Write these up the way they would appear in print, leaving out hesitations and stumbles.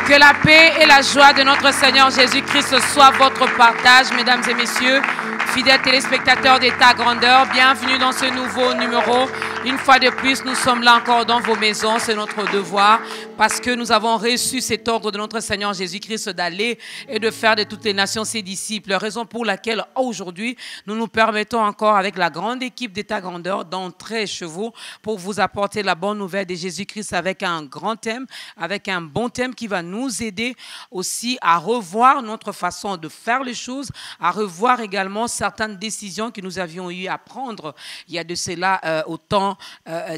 Que la paix et la joie de notre Seigneur Jésus-Christ soient votre partage, mesdames et messieurs, fidèles téléspectateurs d'État Grandeur. Bienvenue dans ce nouveau numéro. Une fois de plus, nous sommes là encore dans vos maisons. C'est notre devoir parce que nous avons reçu cet ordre de notre Seigneur Jésus-Christ d'aller et de faire de toutes les nations ses disciples. Raison pour laquelle aujourd'hui, nous nous permettons encore avec la grande équipe d'État Grandeur d'entrer chez vous pour vous apporter la bonne nouvelle de Jésus-Christ avec un grand thème, avec un bon thème qui va nous aider aussi à revoir notre façon de faire les choses, à revoir également certaines décisions que nous avions eu à prendre il y a de cela autant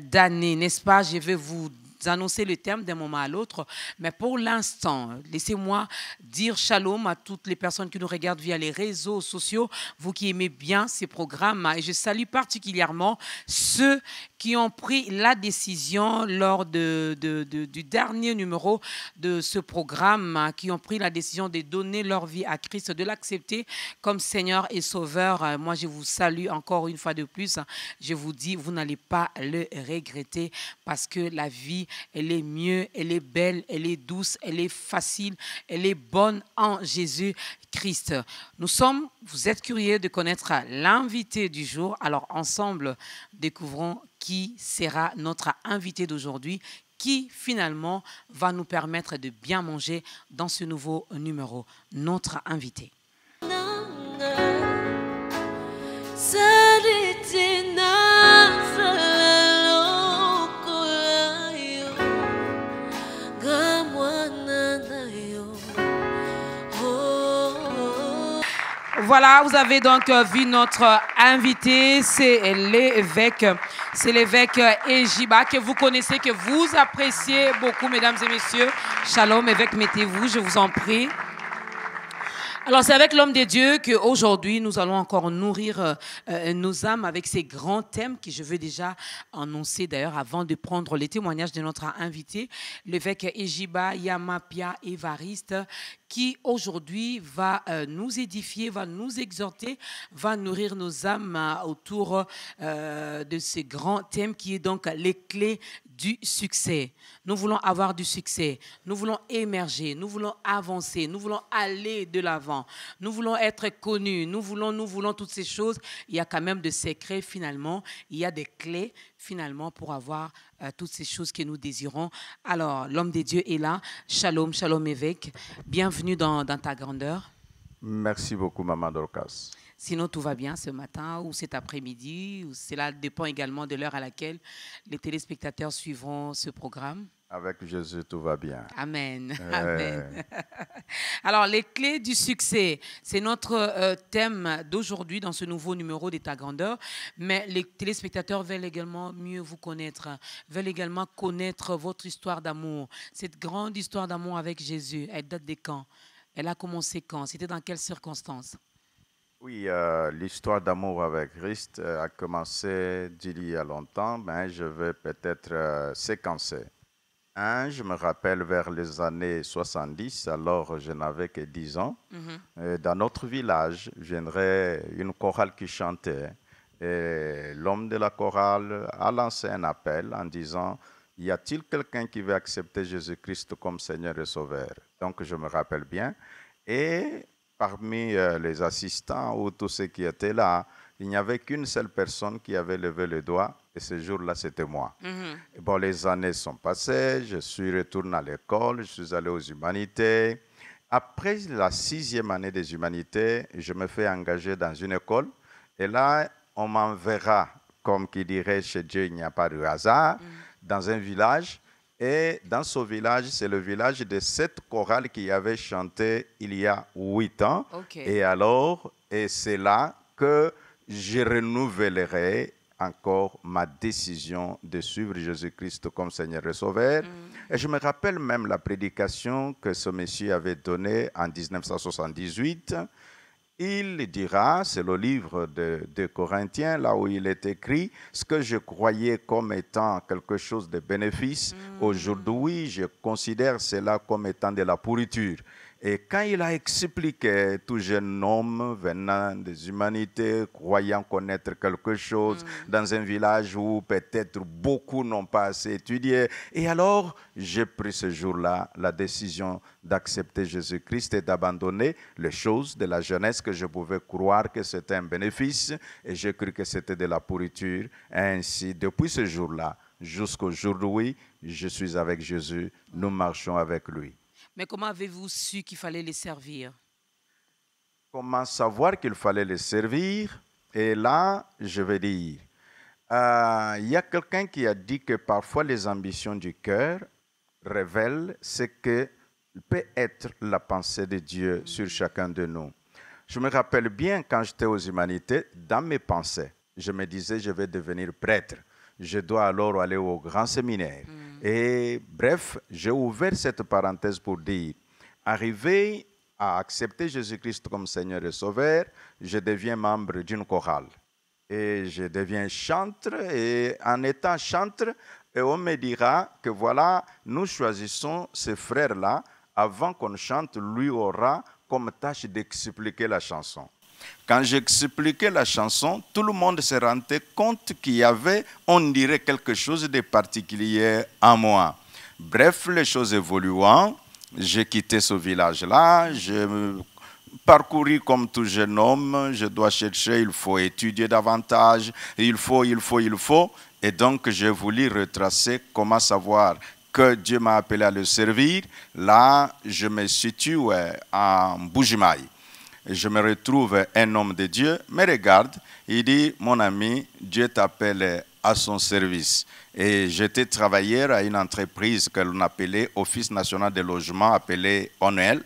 d'années, n'est-ce pas? Je vais vous annoncer le thème d'un moment à l'autre, mais pour l'instant, laissez-moi dire shalom à toutes les personnes qui nous regardent via les réseaux sociaux, vous qui aimez bien ces programmes, et je salue particulièrement ceux qui ont pris la décision lors du dernier numéro de ce programme, qui ont pris la décision de donner leur vie à Christ, de l'accepter comme Seigneur et Sauveur. Moi, je vous salue encore une fois de plus. Je vous dis, vous n'allez pas le regretter parce que la vie, elle est mieux, elle est belle, elle est douce, elle est facile, elle est bonne en Jésus-Christ. Vous êtes curieux de connaître l'invité du jour. Alors, ensemble, découvrons qui sera notre invité d'aujourd'hui, qui finalement va nous permettre de bien manger dans ce nouveau numéro. Notre invité. Voilà, vous avez donc vu notre invité, c'est l'évêque Ejiba, que vous connaissez, que vous appréciez beaucoup, mesdames et messieurs. Shalom, évêque, mettez-vous, je vous en prie. Alors, c'est avec l'homme de Dieu qu'aujourd'hui, nous allons encore nourrir nos âmes avec ces grands thèmes que je veux déjà annoncer d'ailleurs avant de prendre les témoignages de notre invité, l'évêque Ejiba Yamapia Évariste, qui aujourd'hui va nous édifier, va nous exhorter, va nourrir nos âmes autour de ces grands thèmes qui est donc les clés du succès. Nous voulons avoir du succès, nous voulons émerger, nous voulons avancer, nous voulons aller de l'avant, nous voulons être connus, nous voulons toutes ces choses. Il y a quand même des secrets finalement, il y a des clés finalement pour avoir toutes ces choses que nous désirons. Alors, l'homme de Dieu est là. Shalom, shalom évêque. Bienvenue dans ta grandeur. Merci beaucoup, Maman Dorcas. Sinon, tout va bien ce matin ou cet après-midi. Cela dépend également de l'heure à laquelle les téléspectateurs suivront ce programme. Avec Jésus, tout va bien. Amen. Amen. Alors, les clés du succès, c'est notre thème d'aujourd'hui dans ce nouveau numéro d'État Grandeur. Mais les téléspectateurs veulent également mieux vous connaître, veulent également connaître votre histoire d'amour. Cette grande histoire d'amour avec Jésus, elle date de quand? Elle a commencé quand? C'était dans quelles circonstances? Oui, l'histoire d'amour avec Christ a commencé d'il y a longtemps, mais je vais peut-être séquencer. Je me rappelle vers les années 70, alors je n'avais que 10 ans. Dans notre village, viendrait une chorale qui chantait. Et l'homme de la chorale a lancé un appel en disant « Y a-t-il quelqu'un qui veut accepter Jésus-Christ comme Seigneur et Sauveur ?» Donc je me rappelle bien. Et parmi les assistants ou tous ceux qui étaient là, il n'y avait qu'une seule personne qui avait levé le doigt. Et ce jour-là, c'était moi. Bon, les années sont passées, je suis retourné à l'école, je suis allé aux humanités. Après la 6e année des humanités, je me fais engager dans une école. Et là, on m'enverra, comme qui dirait chez Dieu, il n'y a pas de hasard, dans un village. Et dans ce village, c'est le village de cette chorale qui avait chanté il y a 8 ans. Okay. Et c'est là que je renouvellerai encore ma décision de suivre Jésus-Christ comme Seigneur et Sauveur. Et je me rappelle même la prédication que ce monsieur avait donnée en 1978. Il dira, c'est le livre de Corinthiens, là où il est écrit, ce que je croyais comme étant quelque chose de bénéfice, aujourd'hui je considère cela comme étant de la pourriture. Et quand il a expliqué, tout jeune homme venant des humanités, croyant connaître quelque chose dans un village où peut-être beaucoup n'ont pas assez étudié. Et alors, j'ai pris ce jour-là la décision d'accepter Jésus-Christ et d'abandonner les choses de la jeunesse que je pouvais croire que c'était un bénéfice. Et j'ai cru que c'était de la pourriture. Et ainsi, depuis ce jour-là, jusqu'aujourd'hui, je suis avec Jésus, nous marchons avec lui. Mais comment avez-vous su qu'il fallait les servir? Comment savoir qu'il fallait les servir? Et là, je vais dire, il y a quelqu'un qui a dit que parfois les ambitions du cœur révèlent ce que peut être la pensée de Dieu sur chacun de nous. Je me rappelle bien quand j'étais aux humanités, dans mes pensées, je me disais je vais devenir prêtre. Je dois alors aller au grand séminaire. Et bref, j'ai ouvert cette parenthèse pour dire, arrivé à accepter Jésus-Christ comme Seigneur et Sauveur, je deviens membre d'une chorale. Et je deviens chantre, et en étant chantre, on me dira que voilà, nous choisissons ces frères-là, avant qu'on chante, lui aura comme tâche d'expliquer la chanson. Quand j'expliquais la chanson, tout le monde se rendait compte qu'il y avait, on dirait, quelque chose de particulier en moi. Bref, les choses évoluant, j'ai quitté ce village-là, j'ai parcouru comme tout jeune homme, je dois chercher, il faut étudier davantage, il faut. Et donc, j'ai voulu retracer comment savoir que Dieu m'a appelé à le servir. Là, je me situe en Bujimaï. Je me retrouve un homme de Dieu, me regarde, il dit, mon ami, Dieu t'appelle à son service. Et j'étais travailleur à une entreprise que l'on appelait Office national de logement, appelé ONEL.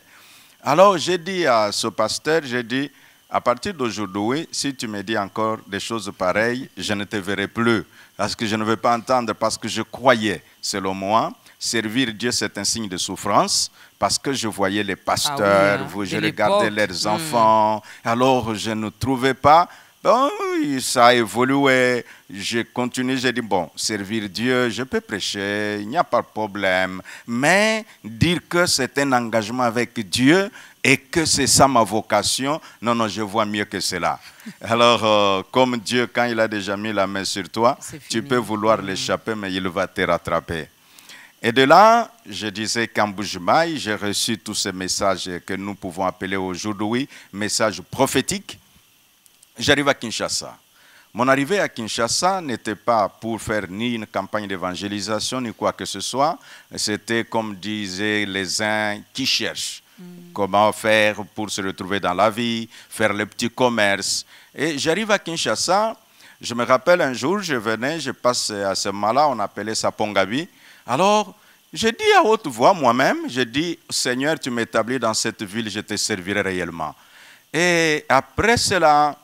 Alors j'ai dit à ce pasteur, j'ai dit, à partir d'aujourd'hui, si tu me dis encore des choses pareilles, je ne te verrai plus. Parce que je ne veux pas entendre, parce que je croyais, selon moi, servir Dieu, c'est un signe de souffrance, parce que je voyais les pasteurs, je regardais leurs enfants, alors je ne trouvais pas. Bon, ça a évolué, j'ai continué, j'ai dit, bon, servir Dieu, je peux prêcher, il n'y a pas de problème, mais dire que c'est un engagement avec Dieu et que c'est ça ma vocation, non, je vois mieux que cela. Alors, comme Dieu, quand il a déjà mis la main sur toi, tu peux vouloir l'échapper, mais il va te rattraper. Et de là, je disais qu'en Bujimaï, j'ai reçu tous ces messages que nous pouvons appeler aujourd'hui messages prophétiques. J'arrive à Kinshasa. Mon arrivée à Kinshasa n'était pas pour faire ni une campagne d'évangélisation, ni quoi que ce soit. C'était comme disaient les uns qui cherchent comment faire pour se retrouver dans la vie, faire le petit commerce. Et j'arrive à Kinshasa. Je me rappelle un jour, je passe à ce moment-là, on appelait ça Pongabi. Alors, je dis à haute voix moi-même, je dis, Seigneur, tu m'établis dans cette ville, je te servirai réellement. Et après cela,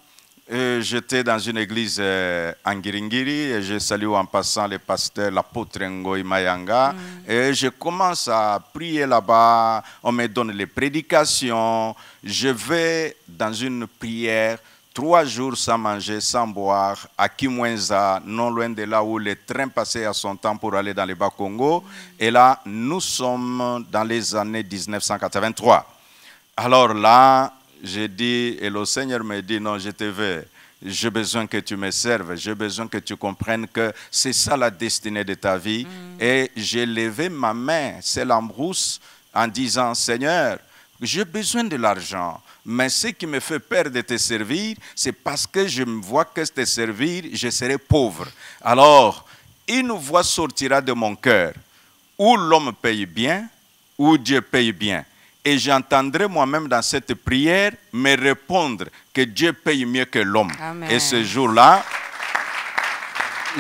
j'étais dans une église en Ngiringiri et je salue en passant le pasteur, l'apôtre Ngoï Mayanga. Et je commence à prier là-bas, on me donne les prédications. Je vais dans une prière 3 jours sans manger, sans boire, à Kimwenza, non loin de là où le train passait à son temps pour aller dans le Bas-Congo. Et là, nous sommes dans les années 1983. Alors là, j'ai dit, et le Seigneur me dit, non, je te veux, j'ai besoin que tu me serves, j'ai besoin que tu comprennes que c'est ça la destinée de ta vie. Et j'ai levé ma main, c'est l'embrousse, en disant, Seigneur, j'ai besoin de l'argent. Mais ce qui me fait peur de te servir, c'est parce que je me vois que te servir, je serai pauvre. Alors, une voix sortira de mon cœur, où l'homme paye bien, où Dieu paye bien. Et j'entendrai moi-même dans cette prière me répondre que Dieu paye mieux que l'homme. Et ce jour-là,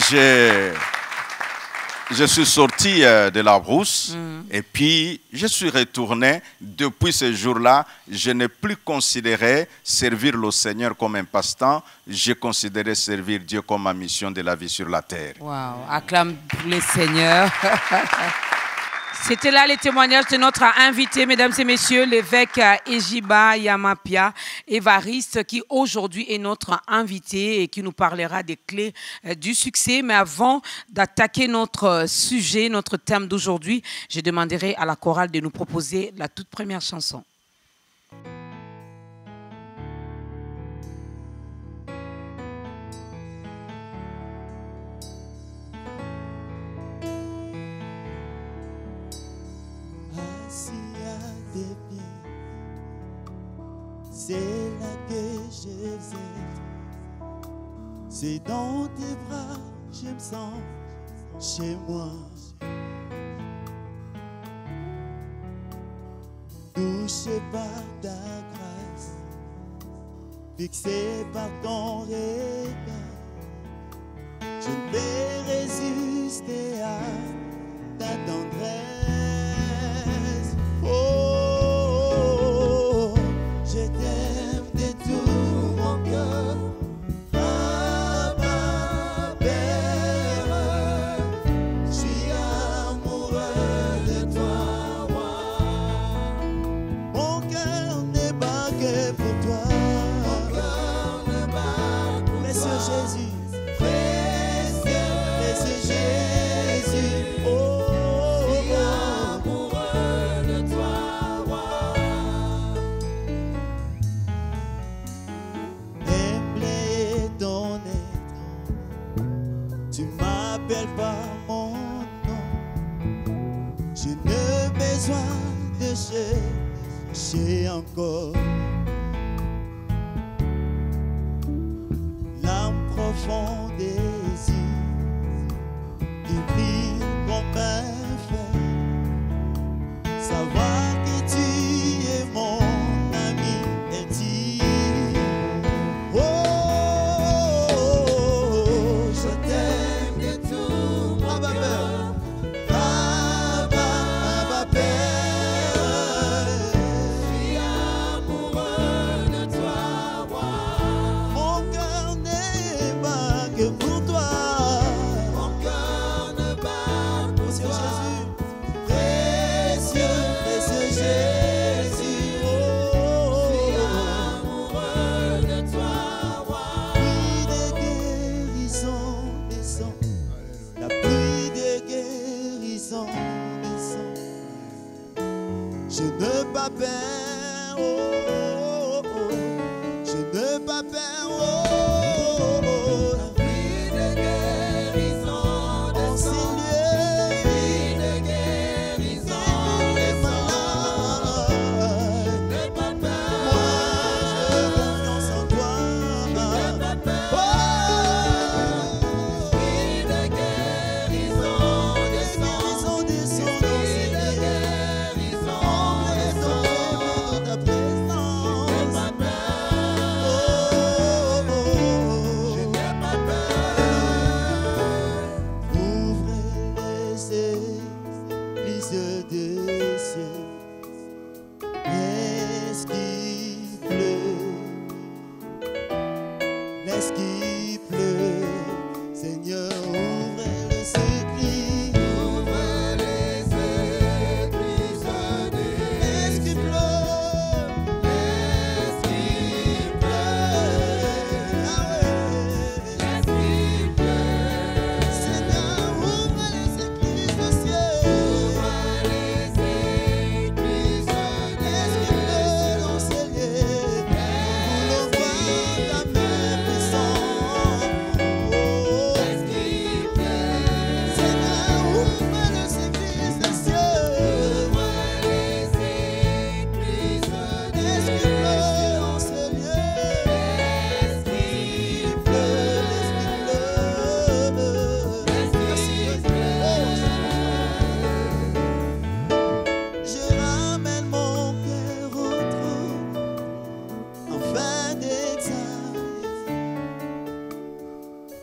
je suis sorti de la brousse et puis je suis retourné. Depuis ce jour-là, je n'ai plus considéré servir le Seigneur comme un passe-temps. J'ai considéré servir Dieu comme ma mission de la vie sur la terre. Waouh, acclame pour le Seigneur. C'était là les témoignages de notre invité, mesdames et messieurs, l'évêque Ejiba Yamapia Évariste, qui aujourd'hui est notre invité et qui nous parlera des clés du succès. Mais avant d'attaquer notre sujet, notre thème d'aujourd'hui, je demanderai à la chorale de nous proposer la toute première chanson. c'est là que je vais. C'est dans tes bras, je me sens chez moi. Touché par ta grâce, fixé par ton regard, je ne vais résister à ta tendresse. Oh, je t'aime de tout mon cœur. J'ai encore l'âme profonde désir qui brille comme un feu. Savoir que tu es mon ami intime. Oh, je t'aime de tout mon cœur. Je ne pas peur, oh, oh, oh. Je ne pas peur, oh, oh, oh. La pluie de guérison descend, pluie de guérison descend. Je n'ai pas peur, moi j'ai confiance en toi. Je n'ai pas peur, pluie de guérison descend, pluie de guérison. Ta présence, je n'ai pas peur. Je n'ai pas peur. Ouvrez les églises de cieux. Laisse qu'il pleut. Laisse qu'il pleut. Seigneur, ouvrez les églises. Ouvrez les églises de laisse qu'il pleut.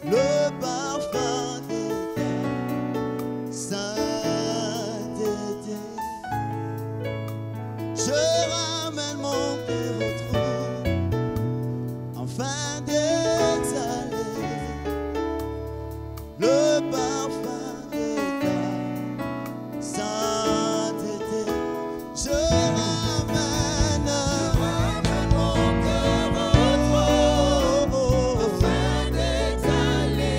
Le parfum de ta sainteté. Je ramène mon cœur au trône, afin d'exhaler le parfum de ta sainteté. Je ramène mon cœur au trône, afin d'exhaler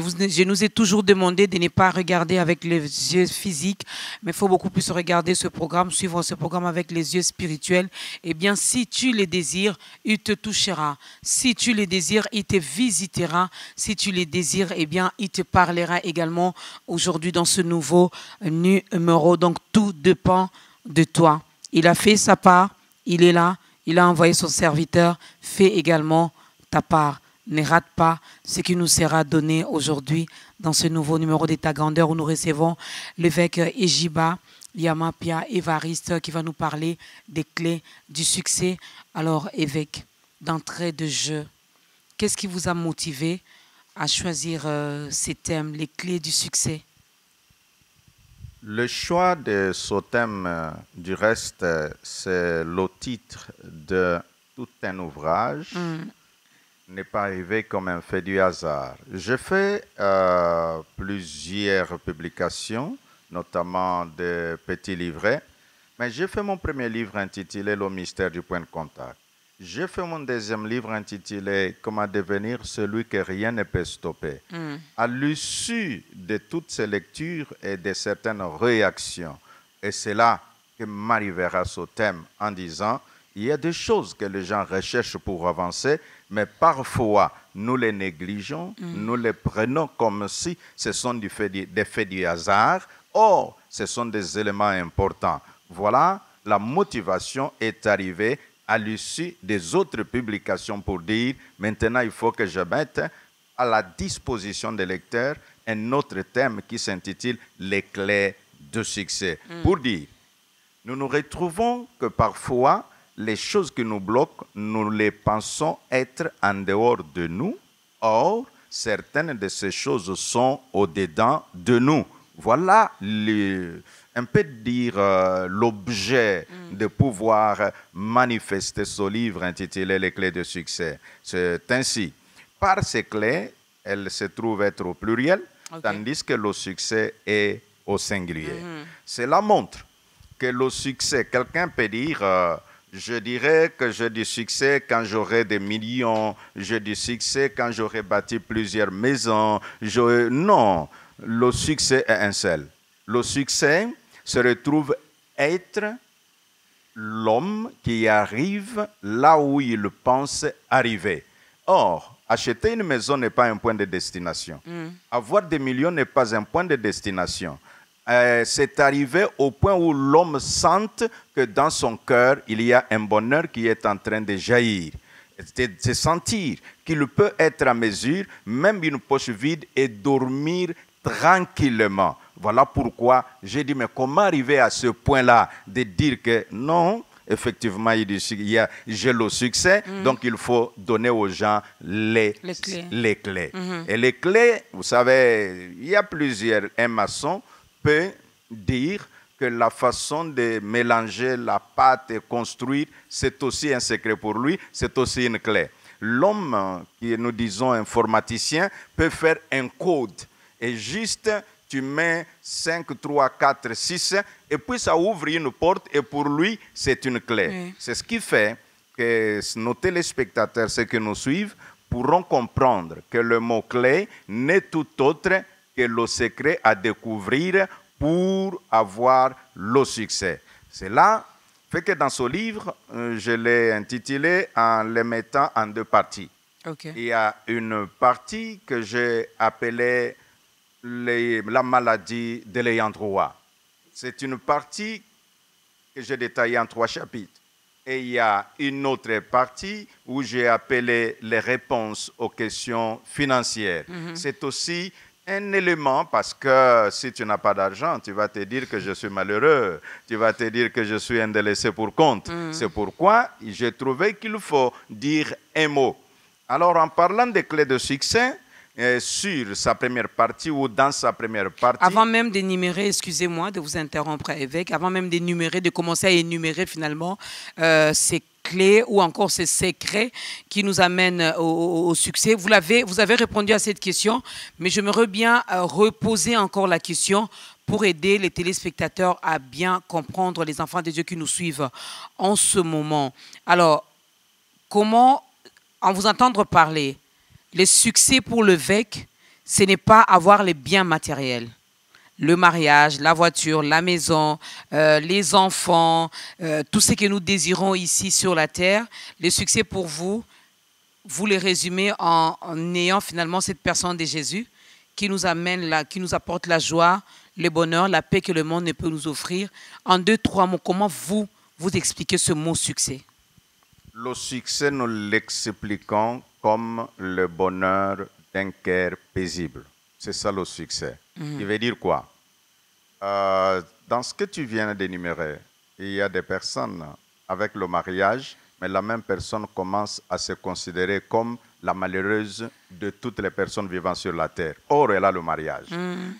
Je nous ai toujours demandé de ne pas regarder avec les yeux physiques, mais il faut beaucoup plus regarder ce programme, suivre ce programme avec les yeux spirituels. Eh bien, si tu les désires, il te touchera. Si tu les désires, il te visitera. Si tu les désires, eh bien, il te parlera également aujourd'hui dans ce nouveau numéro. Donc, tout dépend de toi. Il a fait sa part, il est là, il a envoyé son serviteur, fais également ta part. Ne rate pas ce qui nous sera donné aujourd'hui dans ce nouveau numéro d'État Grandeur où nous recevons l'évêque Ejiba Yamapia Évariste qui va nous parler des clés du succès. Alors, évêque, d'entrée de jeu, qu'est-ce qui vous a motivé à choisir ces thèmes, les clés du succès? Le choix de ce thème, du reste, c'est le titre de tout un ouvrage. N'est pas arrivé comme un fait du hasard. J'ai fait plusieurs publications, notamment des petits livrets, mais j'ai fait mon premier livre intitulé « Le mystère du point de contact ». J'ai fait mon deuxième livre intitulé « Comment devenir celui que rien ne peut stopper ». À l'issue de toutes ces lectures et de certaines réactions, et c'est là que m'arrivera ce thème en disant « Il y a des choses que les gens recherchent pour avancer, mais parfois nous les négligeons, nous les prenons comme si ce sont des faits du hasard. Or, ce sont des éléments importants. » Voilà, la motivation est arrivée à l'issue des autres publications pour dire « Maintenant, il faut que je mette à la disposition des lecteurs un autre thème qui s'intitule « Les clés de succès ». Pour dire, nous nous retrouvons que parfois, les choses qui nous bloquent, nous les pensons être en dehors de nous. Or, certaines de ces choses sont au-dedans de nous. Voilà un peu dire l'objet de pouvoir manifester ce livre intitulé « Les clés de succès ». C'est ainsi. Par ces clés, elles se trouvent être au pluriel, tandis que le succès est au singulier. Cela montre que le succès, quelqu'un peut dire... je dirais que j'ai du succès quand j'aurai des millions, j'ai du succès quand j'aurai bâti plusieurs maisons. Non, le succès est un seul. Le succès se retrouve être l'homme qui arrive là où il pense arriver. Or, acheter une maison n'est pas un point de destination. Avoir des millions n'est pas un point de destination. C'est arrivé au point où l'homme sente que dans son cœur, il y a un bonheur qui est en train de jaillir. C'est sentir qu'il peut être à mesure, même une poche vide, et dormir tranquillement. Voilà pourquoi j'ai dit, mais comment arriver à ce point-là de dire que non, effectivement, j'ai le succès, donc il faut donner aux gens les clés. Et les clés, vous savez, il y a plusieurs. Un maçon peut dire que la façon de mélanger la pâte et construire, c'est aussi un secret pour lui, c'est aussi une clé. L'homme, qui est, nous disons, informaticien, peut faire un code. Et juste, tu mets 5, 3, 4, 6, et puis ça ouvre une porte, et pour lui, c'est une clé. C'est ce qui fait que nos téléspectateurs, ceux qui nous suivent, pourront comprendre que le mot-clé n'est tout autre que le secret à découvrir pour avoir le succès. Cela fait que dans ce livre, je l'ai intitulé en le mettant en deux parties. Il y a une partie que j'ai appelée la maladie de l'ayant droit. C'est une partie que j'ai détaillée en 3 chapitres. Et il y a une autre partie où j'ai appelé les réponses aux questions financières. C'est aussi un élément, parce que si tu n'as pas d'argent, tu vas te dire que je suis malheureux, tu vas te dire que je suis un délaissé pour compte. C'est pourquoi j'ai trouvé qu'il faut dire un mot. Alors, en parlant des clés de succès, sur sa première partie ou dans sa première partie... Avant même d'énumérer, excusez-moi de vous interrompre, évêque, avant même d'énumérer, de commencer à énumérer finalement ces clés ou encore ces secrets qui nous amènent au succès. Vous avez répondu à cette question, mais j'aimerais bien reposer encore la question pour aider les téléspectateurs à bien comprendre, les enfants de Dieu qui nous suivent en ce moment. Alors, comment, en vous entendre parler, le succès pour l'évêque, ce n'est pas avoir les biens matériels. Le mariage, la voiture, la maison, les enfants, tout ce que nous désirons ici sur la terre. Le succès pour vous, vous le résumez en ayant finalement cette personne de Jésus qui nous amène qui nous apporte la joie, le bonheur, la paix que le monde ne peut nous offrir. En 2-3 mots, comment vous expliquez ce mot succès? Le succès, nous l'expliquons comme le bonheur d'un cœur paisible. C'est ça le succès. Il veut dire quoi? Dans ce que tu viens d'énumérer, il y a des personnes avec le mariage, mais la même personne commence à se considérer comme la malheureuse de toutes les personnes vivant sur la terre. Or, elle a le mariage.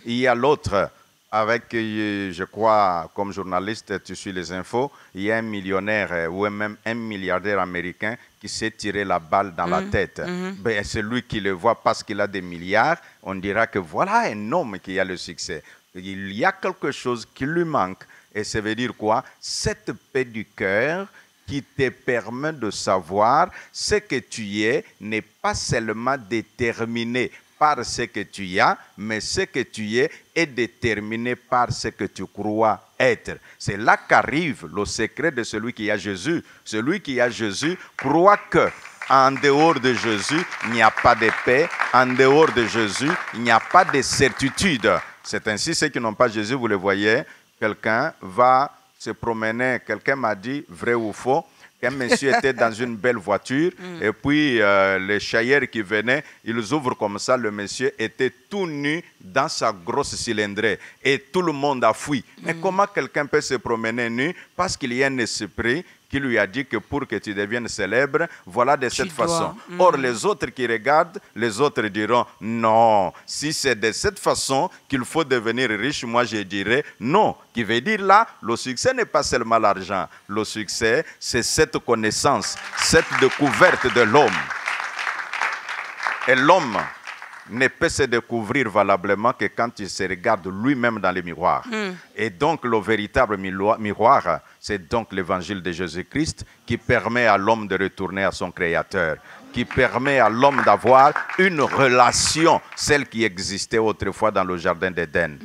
Il y a l'autre, avec, je crois, comme journaliste, tu suis les infos, il y a un millionnaire ou même un milliardaire américain qui s'est tiré la balle dans la tête. Ben, celui qui le voit parce qu'il a des milliards, on dira que voilà un homme qui a le succès. Il y a quelque chose qui lui manque. Et ça veut dire quoi? Cette paix du cœur qui te permet de savoir ce que tu es n'est pas seulement déterminé par ce que tu as, mais ce que tu es est déterminé par ce que tu crois être. C'est là qu'arrive le secret de celui qui a Jésus. Celui qui a Jésus croit que en dehors de Jésus, il n'y a pas de paix. En dehors de Jésus, il n'y a pas de certitude. C'est ainsi, ceux qui n'ont pas Jésus, vous le voyez, quelqu'un va se promener, quelqu'un m'a dit, vrai ou faux, qu'un monsieur était dans une belle voiture, et puis les chailleurs qui venaient, ils ouvrent comme ça, le monsieur était tout nu dans sa grosse cylindrée, et tout le monde a fui. Mais comment quelqu'un peut se promener nu? Parce qu'il y a un esprit qui lui a dit que pour que tu deviennes célèbre, voilà de cette façon. Or, les autres qui regardent, les autres diront, non, si c'est de cette façon qu'il faut devenir riche, moi je dirais non. Qui veut dire là, le succès n'est pas seulement l'argent. Le succès, c'est cette connaissance, cette découverte de l'homme. Et l'homme ne peut se découvrir valablement que quand il se regarde lui-même dans le miroir. Et donc, le véritable miroir, c'est donc l'évangile de Jésus-Christ qui permet à l'homme de retourner à son Créateur, qui permet à l'homme d'avoir une relation, celle qui existait autrefois dans le jardin d'Éden.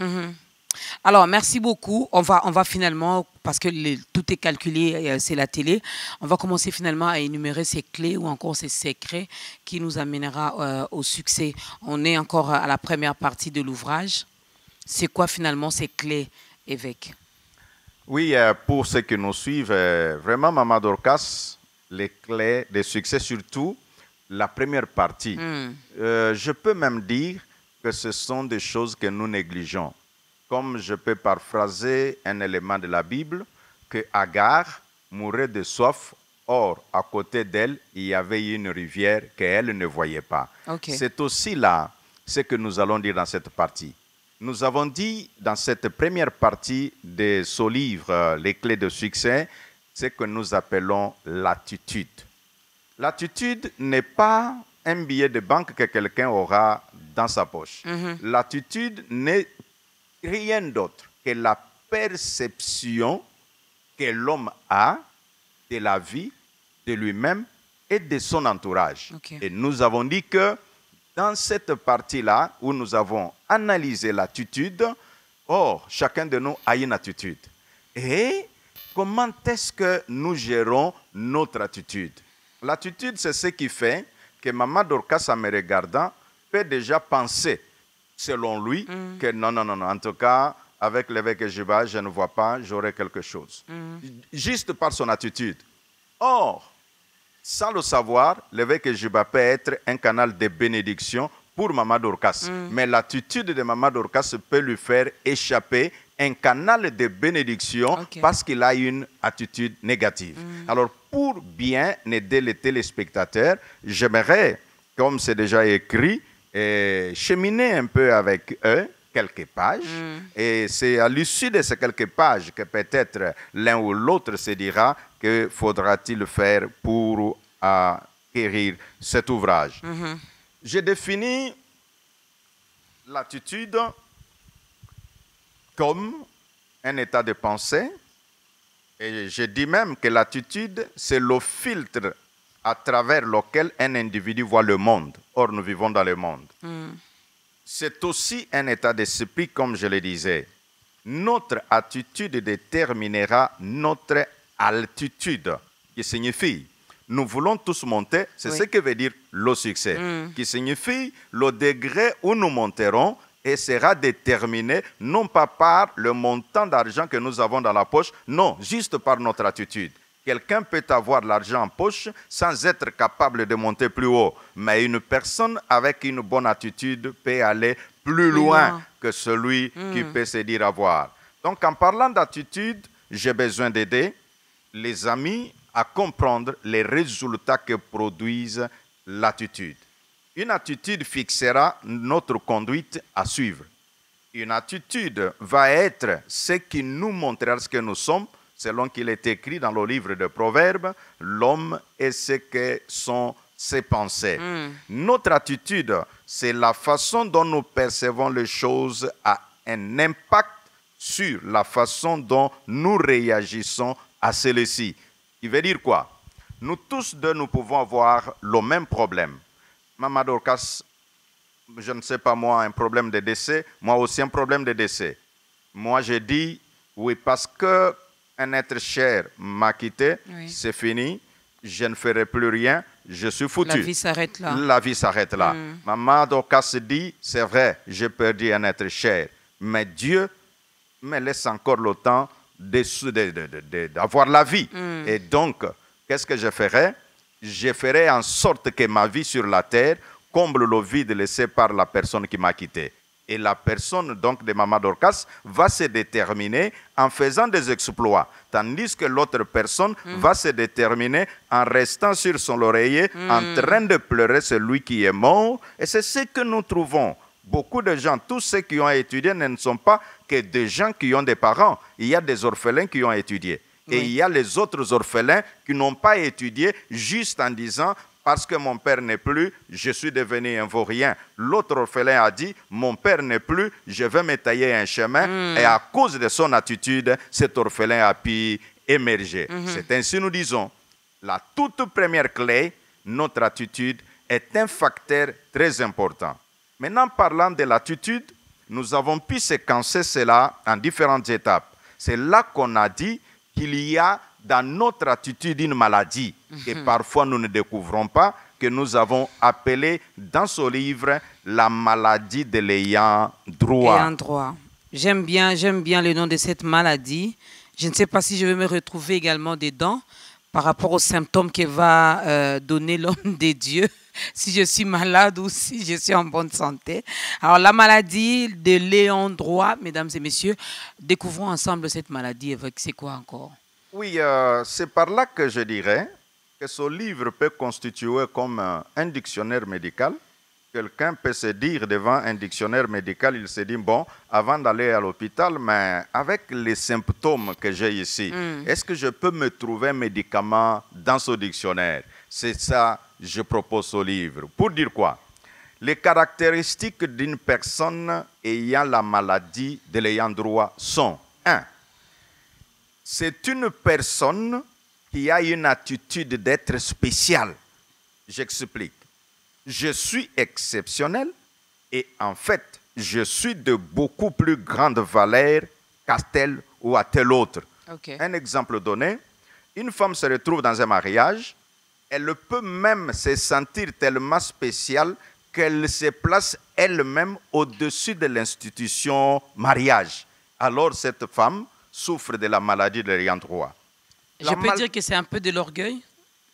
Alors, merci beaucoup. On va finalement, parce que tout est calculé, c'est la télé, on va commencer finalement à énumérer ces clés ou encore ces secrets qui nous amènera au succès. On est encore à la première partie de l'ouvrage. C'est quoi finalement ces clés, évêque? Oui, pour ceux qui nous suivent, vraiment, Maman Dorcas, les clés de succès, surtout la première partie. Je peux même dire que ce sont des choses que nous négligeons. Comme je peux paraphraser un élément de la Bible, que Agar mourait de soif, or à côté d'elle, il y avait une rivière qu'elle ne voyait pas. C'est aussi là ce que nous allons dire dans cette partie. Nous avons dit dans cette première partie de ce livre, Les clés de succès, ce que nous appelons l'attitude. L'attitude n'est pas un billet de banque que quelqu'un aura dans sa poche. L'attitude n'est rien d'autre que la perception que l'homme a de la vie, de lui-même et de son entourage. Et nous avons dit que dans cette partie-là, où nous avons analysé l'attitude, or, chacun de nous a une attitude. Et comment est-ce que nous gérons notre attitude? L'attitude, c'est ce qui fait que Maman Dorcas, en me regardant, peut déjà penser, selon lui, que non, en tout cas, avec l'évêque Juba, je ne vois pas, j'aurai quelque chose. Juste par son attitude. Or, sans le savoir, l'évêque Juba peut être un canal de bénédiction pour Maman Dorcas. Mais l'attitude de Maman Dorcas peut lui faire échapper un canal de bénédiction parce qu'il a une attitude négative. Alors, pour bien aider les téléspectateurs, j'aimerais, comme c'est déjà écrit, cheminer un peu avec eux quelques pages. Et c'est à l'issue de ces quelques pages que peut-être l'un ou l'autre se dira que faudra-t-il faire pour acquérir cet ouvrage. J'ai défini l'attitude comme un état de pensée. Et je dis même que l'attitude, c'est le filtre à travers lequel un individu voit le monde. Or, nous vivons dans le monde. c'est aussi un état d'esprit, comme je le disais. Notre attitude déterminera notre altitude, qui signifie nous voulons tous monter, c'est ce que veut dire le succès, qui signifie le degré où nous monterons et sera déterminé non pas par le montant d'argent que nous avons dans la poche, non, juste par notre attitude. Quelqu'un peut avoir l'argent en poche sans être capable de monter plus haut, mais une personne avec une bonne attitude peut aller plus loin que celui qui peut se dire avoir. Donc en parlant d'attitude, j'ai besoin d'aider les amis à comprendre les résultats que produisent l'attitude. Une attitude fixera notre conduite à suivre. Une attitude va être ce qui nous montrera ce que nous sommes, selon qu'il est écrit dans le livre de Proverbes, l'homme est ce que sont ses pensées. Notre attitude, c'est la façon dont nous percevons les choses a un impact sur la façon dont nous réagissons à celles-ci. Qui veut dire quoi? Nous tous deux, nous pouvons avoir le même problème. Maman Dorcas, je ne sais pas moi, un problème de décès, moi aussi un problème de décès. Moi, je dis, oui, parce qu'un être cher m'a quitté, c'est fini, je ne ferai plus rien, je suis foutu. La vie s'arrête là. La vie s'arrête là. Maman Dorcas dit, c'est vrai, j'ai perdu un être cher, mais Dieu me laisse encore le temps d'avoir la vie. Et donc, qu'est-ce que je ferai? Je ferai en sorte que ma vie sur la terre comble le vide laissé par la personne qui m'a quitté. Et la personne donc de Maman Dorcas va se déterminer en faisant des exploits, tandis que l'autre personne va se déterminer en restant sur son oreiller, en train de pleurer celui qui est mort. Et c'est ce que nous trouvons. Beaucoup de gens, tous ceux qui ont étudié ne sont pas que des gens qui ont des parents. Il y a des orphelins qui ont étudié. Et il y a les autres orphelins qui n'ont pas étudié juste en disant « parce que mon père n'est plus, je suis devenu un vaurien ». L'autre orphelin a dit « mon père n'est plus, je vais me tailler un chemin ». Et à cause de son attitude, cet orphelin a pu émerger. C'est ainsi nous disons. La toute première clé, notre attitude, est un facteur très important. Maintenant, parlant de l'attitude, nous avons pu séquencer cela en différentes étapes. C'est là qu'on a dit qu'il y a dans notre attitude une maladie que parfois nous ne découvrons pas, que nous avons appelée dans ce livre la maladie de l'ayant droit. Ayant droit. J'aime bien le nom de cette maladie. Je ne sais pas si je vais me retrouver également dedans par rapport aux symptômes que va donner l'homme de Dieu, si je suis malade ou si je suis en bonne santé. Alors, la maladie de l'ayant droit, mesdames et messieurs, découvrons ensemble cette maladie. C'est quoi encore? Oui, c'est par là que je dirais que ce livre peut constituer comme un dictionnaire médical. Quelqu'un peut se dire devant un dictionnaire médical, il se dit, bon, avant d'aller à l'hôpital, mais avec les symptômes que j'ai ici, est-ce que je peux me trouver un médicament dans ce dictionnaire? C'est ça que je propose ce livre. Pour dire quoi? Les caractéristiques d'une personne ayant la maladie de l'ayant droit sont 1. C'est une personne qui a une attitude d'être spéciale. J'explique. Je suis exceptionnel et en fait, je suis de beaucoup plus grande valeur qu'à tel ou à tel autre. Un exemple donné, une femme se retrouve dans un mariage, elle peut même se sentir tellement spéciale qu'elle se place elle-même au-dessus de l'institution mariage. Alors cette femme souffre de la maladie de l'ayant droit. Je peux dire que c'est un peu de l'orgueil?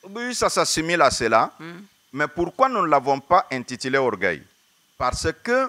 Oui, ça s'assimile à cela. Mais pourquoi nous ne l'avons pas intitulé orgueil? Parce que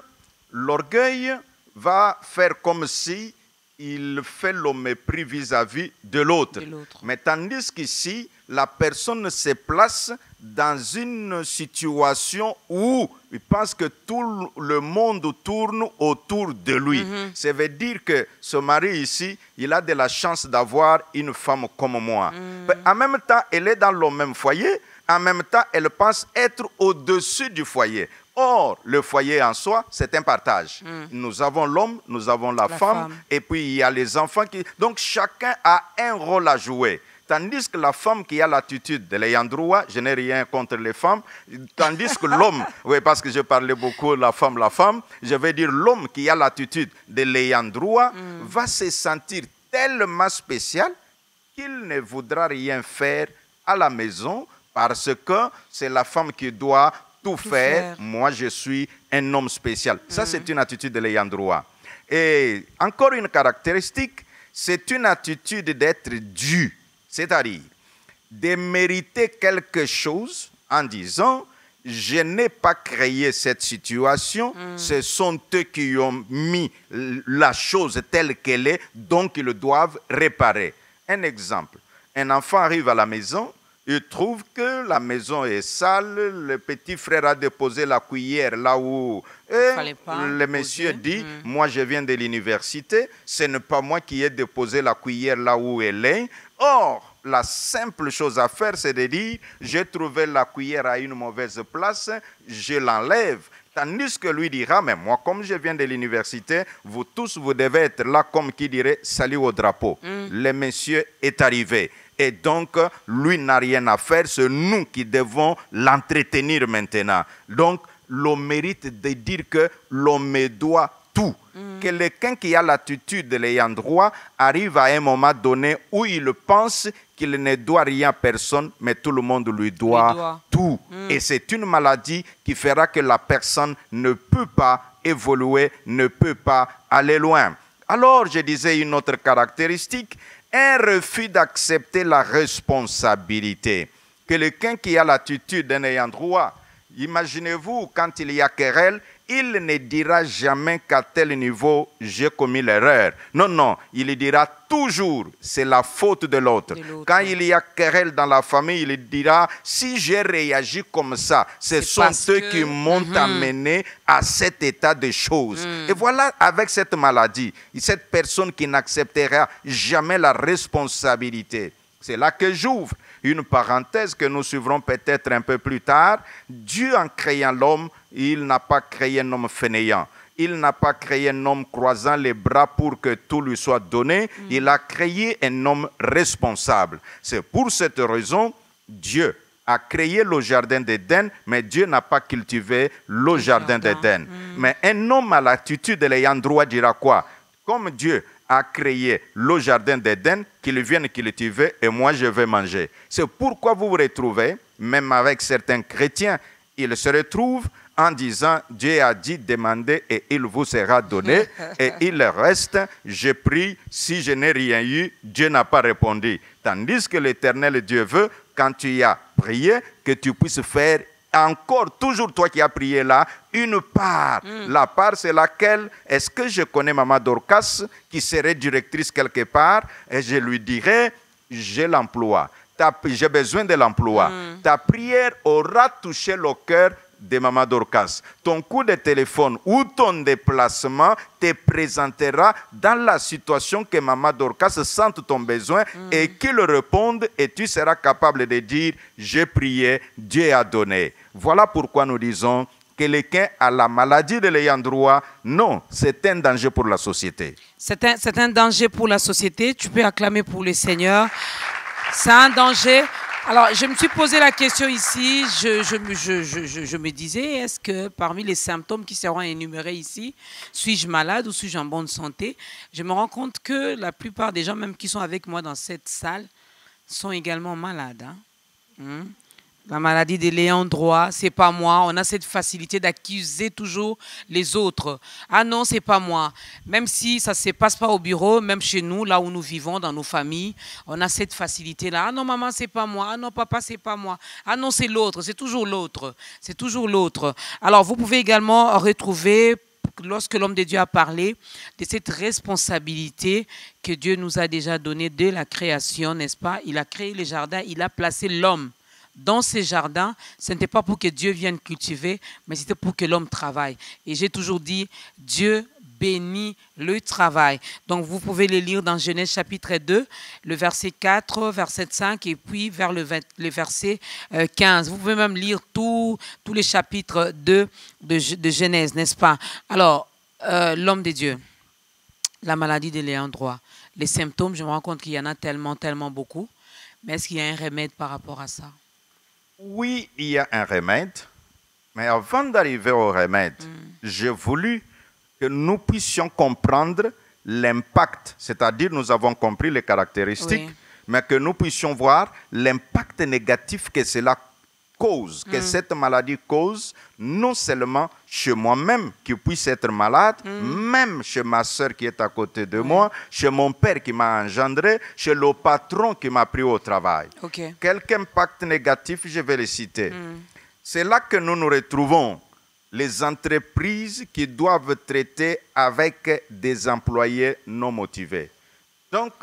l'orgueil va faire comme si il fait le mépris vis-à-vis de l'autre. Mais tandis qu'ici, la personne se place dans une situation où il pense que tout le monde tourne autour de lui. Ça veut dire que ce mari ici, il a de la chance d'avoir une femme comme moi. Mais en même temps, elle est dans le même foyer. En même temps, elle pense être au-dessus du foyer. Or, le foyer en soi, c'est un partage. Nous avons l'homme, nous avons la femme, et puis il y a les enfants. Donc, chacun a un rôle à jouer. Tandis que la femme qui a l'attitude de l'ayant droit, je n'ai rien contre les femmes, tandis que l'homme, oui, parce que je parlais beaucoup la femme, je vais dire l'homme qui a l'attitude de l'ayant droit va se sentir tellement spécial qu'il ne voudra rien faire à la maison parce que c'est la femme qui doit tout faire. Moi, je suis un homme spécial. Ça, c'est une attitude de l'ayant droit. Et encore une caractéristique, c'est une attitude d'être dû, c'est-à-dire de mériter quelque chose en disant « je n'ai pas créé cette situation, ce sont eux qui ont mis la chose telle qu'elle est, donc ils doivent réparer ». Un exemple, un enfant arrive à la maison, il trouve que la maison est sale, le petit frère a déposé la cuillère là où le monsieur dit, moi je viens de l'université, ce n'est pas moi qui ai déposé la cuillère là où elle est. Or, la simple chose à faire, c'est de dire, j'ai trouvé la cuillère à une mauvaise place, je l'enlève. Tandis que lui dira, mais moi, comme je viens de l'université, vous tous, vous devez être là comme qui dirait, salut au drapeau. Le monsieur est arrivé. Et donc, lui n'a rien à faire, c'est nous qui devons l'entretenir maintenant. Donc, l'on mérite de dire que l'on me doit tout. Quelqu'un qui a l'attitude de l'ayant droit arrive à un moment donné où il pense qu'il ne doit rien à personne, mais tout le monde lui doit tout. Et c'est une maladie qui fera que la personne ne peut pas évoluer, ne peut pas aller loin. Alors, je disais une autre caractéristique, un refus d'accepter la responsabilité. Quelqu'un qui a l'attitude d'un ayant droit, imaginez-vous, quand il y a querelle, il ne dira jamais qu'à tel niveau, j'ai commis l'erreur. Non, non, il dira toujours, c'est la faute de l'autre. Quand il y a querelle dans la famille, il dira, si j'ai réagi comme ça, ce sont eux qui m'ont amené à cet état de choses. Et voilà, avec cette maladie, cette personne qui n'acceptera jamais la responsabilité. C'est là que j'ouvre une parenthèse que nous suivrons peut-être un peu plus tard. Dieu, en créant l'homme, il n'a pas créé un homme fainéant. Il n'a pas créé un homme croisant les bras pour que tout lui soit donné. Il a créé un homme responsable. C'est pour cette raison, Dieu a créé le jardin d'Éden, mais Dieu n'a pas cultivé le jardin d'Éden. Mais un homme à l'attitude de l'ayant droit dira quoi? Comme Dieu a créé le jardin d'Éden, qu'il vienne cultiver et moi je vais manger. C'est pourquoi vous vous retrouvez, même avec certains chrétiens, ils se retrouvent en disant, Dieu a dit, demandez et il vous sera donné. Et il reste, je prie, si je n'ai rien eu, Dieu n'a pas répondu. Tandis que l'Éternel Dieu veut, quand tu as prié, que tu puisses faire encore, toujours toi qui as prié là, une part. La part, c'est laquelle? Est-ce que je connais Maman Dorcas qui serait directrice quelque part et je lui dirais, j'ai l'emploi. J'ai besoin de l'emploi. Ta prière aura touché le cœur de Maman Dorcas. Ton coup de téléphone ou ton déplacement te présentera dans la situation que Maman Dorcas sente ton besoin et qu'il réponde et tu seras capable de dire, j'ai prié, Dieu a donné. Voilà pourquoi nous disons, quelqu'un a la maladie de l'ayant droit, non, c'est un danger pour la société. C'est un danger pour la société. Tu peux acclamer pour le Seigneur. C'est un danger. Alors, je me suis posé la question ici, je me disais, est-ce que parmi les symptômes qui seront énumérés ici, suis-je malade ou suis-je en bonne santé? Je me rends compte que la plupart des gens, même qui sont avec moi dans cette salle, sont également malades. La maladie de l'ayant droit, c'est pas moi. On a cette facilité d'accuser toujours les autres. Ah non, c'est pas moi. Même si ça se passe pas au bureau, même chez nous, là où nous vivons, dans nos familles, on a cette facilité-là. Ah non, maman, c'est pas moi. Ah non, papa, c'est pas moi. Ah non, c'est l'autre. C'est toujours l'autre. C'est toujours l'autre. Alors, vous pouvez également retrouver, lorsque l'homme de Dieu a parlé, de cette responsabilité que Dieu nous a déjà donnée de la création, n'est-ce pas? Il a créé les jardins, il a placé l'homme dans ces jardins. Ce n'était pas pour que Dieu vienne cultiver, mais c'était pour que l'homme travaille. Et j'ai toujours dit, Dieu bénit le travail. Donc vous pouvez les lire dans Genèse chapitre 2, le verset 4, verset 5 et puis vers le verset 15. Vous pouvez même lire tous les chapitres 2 de Genèse, n'est-ce pas? Alors, l'homme de Dieu, la maladie de l'ayant droit, les symptômes, je me rends compte qu'il y en a tellement, tellement beaucoup. Mais est-ce qu'il y a un remède par rapport à ça? Oui, il y a un remède. Mais avant d'arriver au remède, j'ai voulu que nous puissions comprendre l'impact. C'est-à-dire, nous avons compris les caractéristiques, mais que nous puissions voir l'impact négatif que cela cause, que cette maladie cause, non seulement chez moi-même qui puisse être malade, même chez ma soeur qui est à côté de moi, chez mon père qui m'a engendré, chez le patron qui m'a pris au travail. Quelques impacts négatifs, je vais les citer. C'est là que nous nous retrouvons, les entreprises qui doivent traiter avec des employés non motivés. Donc,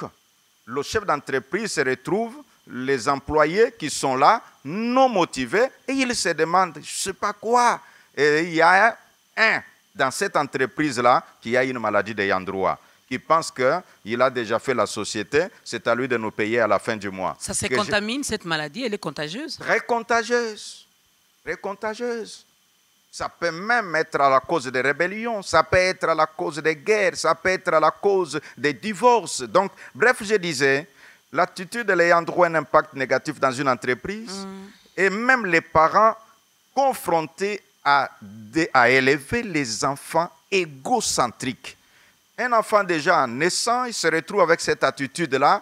le chef d'entreprise se retrouve, les employés qui sont là, non motivés, et ils se demandent, je ne sais pas quoi. Et il y a un dans cette entreprise-là qui a une maladie d'ayant droit, qui pense qu'il a déjà fait la société, c'est à lui de nous payer à la fin du mois. Ça se contamine, cette maladie, elle est contagieuse? Très contagieuse. Très contagieuse. Ça peut même être à la cause des rébellions, ça peut être à la cause des guerres, ça peut être à la cause des divorces. Donc, bref, je disais, l'attitude ayant droit à un impact négatif dans une entreprise et même les parents confrontés à élever les enfants égocentriques. Un enfant déjà naissant, il se retrouve avec cette attitude-là.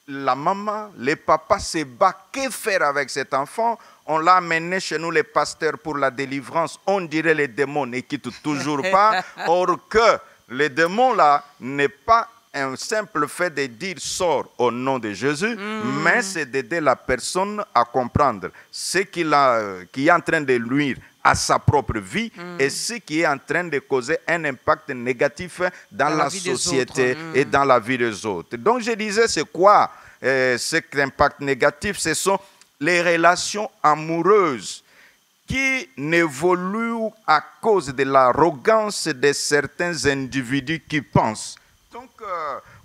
La maman, les papas se battent. Que faire avec cet enfant? On l'a amené chez nous, les pasteurs, pour la délivrance. On dirait les démons ne quittent toujours pas. Or que les démons là n'est pas un simple fait de dire sort au nom de Jésus, mais c'est d'aider la personne à comprendre ce qui est en train de nuire à sa propre vie et ce qui est en train de causer un impact négatif dans la société et dans la vie des autres. Donc je disais, c'est quoi cet impact négatif? Ce sont les relations amoureuses qui n'évoluent à cause de l'arrogance de certains individus qui pensent. Donc,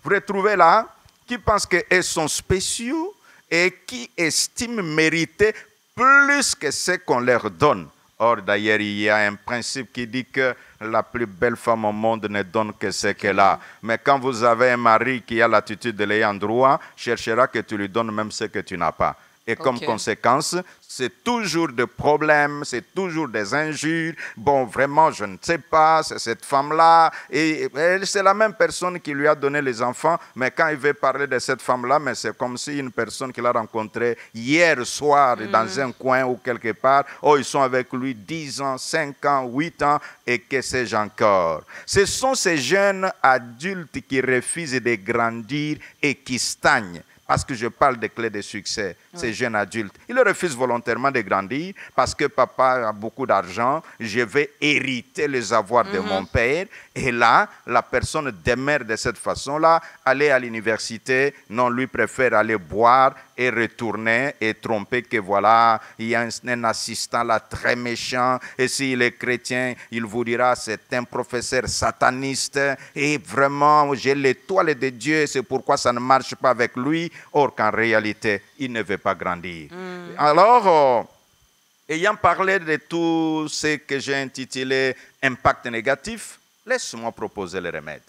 vous retrouvez là, qui pensent qu'elles sont spéciaux et qui estiment mériter plus que ce qu'on leur donne. Or, d'ailleurs, il y a un principe qui dit que la plus belle femme au monde ne donne que ce qu'elle a. Mais quand vous avez un mari qui a l'attitude de l'ayant droit, cherchera que tu lui donnes même ce que tu n'as pas. Et comme conséquence, c'est toujours des problèmes, c'est toujours des injures. Bon, vraiment, je ne sais pas, c'est cette femme-là. Et c'est la même personne qui lui a donné les enfants. Mais quand il veut parler de cette femme-là, mais c'est comme si une personne qu'il a rencontrée hier soir dans un coin ou quelque part. Oh, ils sont avec lui 10 ans, 5 ans, 8 ans, et que sais-je encore. Ce sont ces jeunes adultes qui refusent de grandir et qui stagnent. Parce que je parle des clés de succès, ces jeunes adultes. Ils refusent volontairement de grandir parce que papa a beaucoup d'argent, je vais hériter les avoirs de mon père. Et là, la personne demeure de cette façon-là, aller à l'université, non, lui préfère aller boire et retourner et tromper que voilà, il y a un assistant là très méchant et s'il est chrétien, il vous dira c'est un professeur sataniste et vraiment j'ai l'étoile de Dieu, c'est pourquoi ça ne marche pas avec lui. Or qu'en réalité, il ne veut pas grandir. Alors, ayant parlé de tout ce que j'ai intitulé « Impact négatif », laisse-moi proposer les remèdes.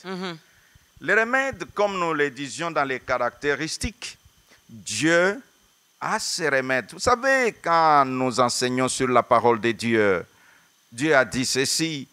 Les remèdes, comme nous le disions dans les caractéristiques, Dieu a ses remèdes. Vous savez, quand nous enseignons sur la parole de Dieu, Dieu a dit ceci,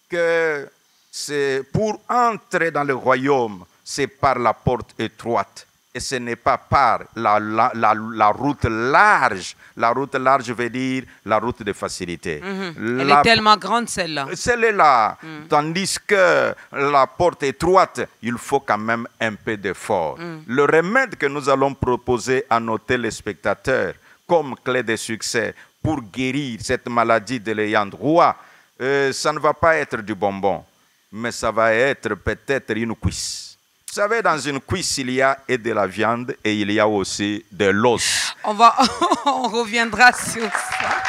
que c'est pour entrer dans le royaume, c'est par la porte étroite. Et ce n'est pas par la route large. La route large veut dire la route de facilité. Elle est tellement grande, celle-là. Celle-là. Tandis que la porte étroite, il faut quand même un peu d'effort. Le remède que nous allons proposer à nos téléspectateurs comme clé de succès pour guérir cette maladie de l'ayant droit, ça ne va pas être du bonbon, mais ça va être peut-être une cuisse. Vous savez, dans une cuisse, il y a et de la viande et il y a aussi de l'os. On reviendra sur ça.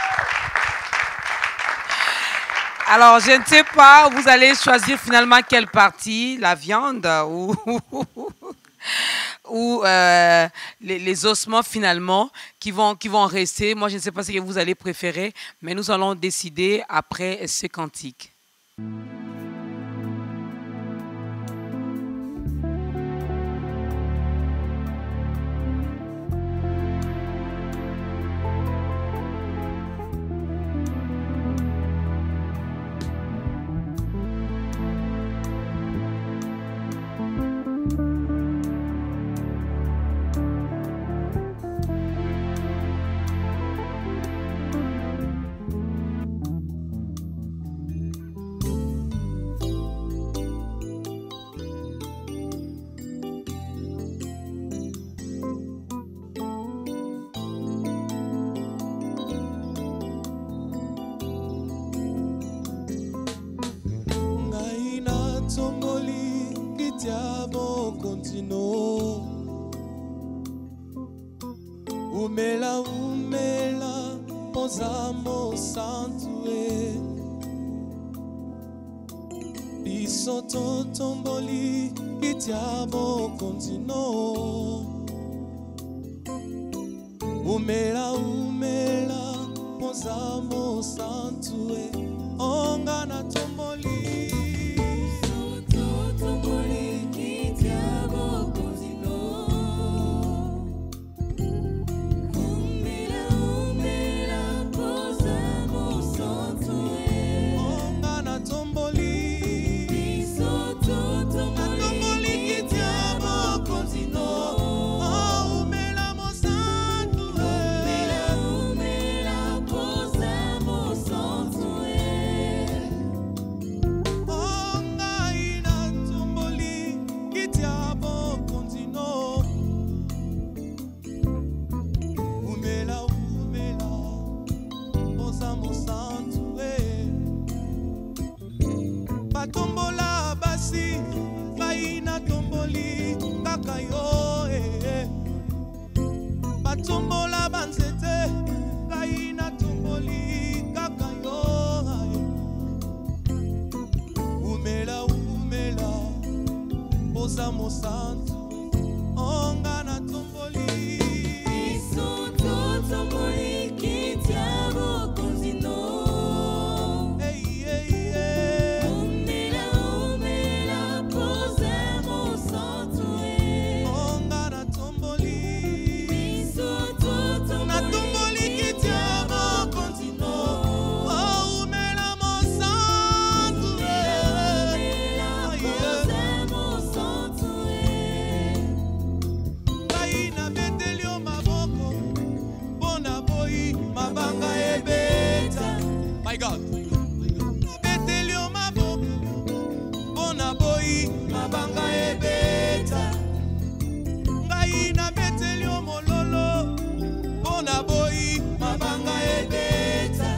Alors, je ne sais pas, vous allez choisir finalement quelle partie, la viande ou les ossements finalement qui vont rester. Moi, je ne sais pas ce que vous allez préférer, mais nous allons décider après ce cantique. Posamo santue Bisoto tomboli Kitiamo contino Umela Posamo santue Ongana tomboli Bisoto tomboli Kitiamo contino Tombola basi, kaina tomboli kakayo Batombola banzete, kaina tomboli kakayo Umela, posa mo santo, ongana tomboli Isoto tomboli kitiamo contino My God. Betelio maboko, bona boy, mabanga ebeta. Ngai na betelio mololo, bona boy, mabanga ebeta.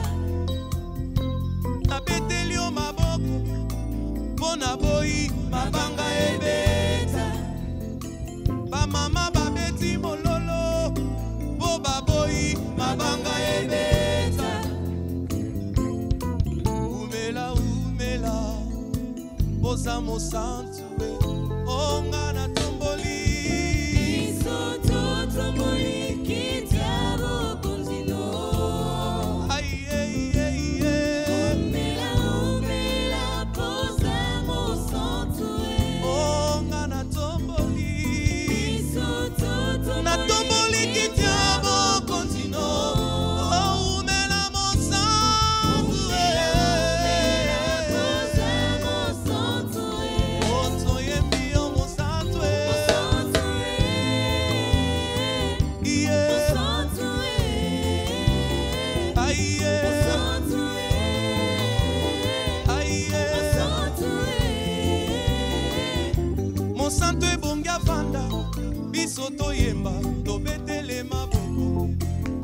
Na betelio maboko, bona boy, mabanga ebeta. Ba mama ba beti mololo, bo ba boy, mabanga ebeta. Posamo santue, ongana tomboli Isoto tomboli, kitiamo contino Umela, posamo santue Ongana tomboli Isoto tomboli, na tomboli, kitiamo contino Monsanto ebongia fanda bisoto yemba tobetele maboko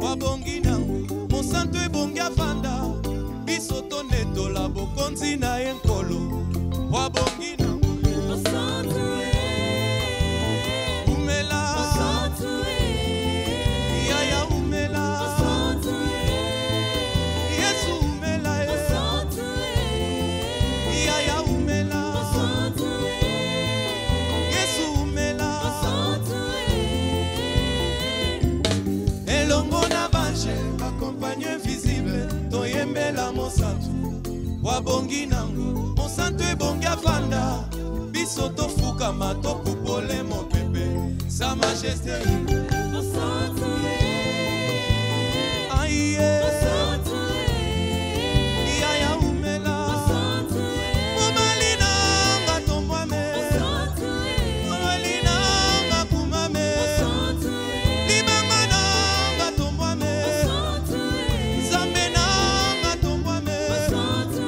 wabongi nango Monsanto ebongia fanda bisoto netola bokonzi na enkolo wabongi nango Monsanto umela Monsanto yaya umela Monsanto Yesu umela Monsanto yaya umela Monsanto elongo na banche accompagne visible toyembela Monsanto wabongi nango Monsanto ebongi afanda biso tofukama topupole mopepe sa majesté Monsanto aye Monsanto yaya umela Monsanto momalina ngatombwame Monsanto momalina ngakumame Monsanto limangana ngatombwame Monsanto zambena ngatombwame Monsanto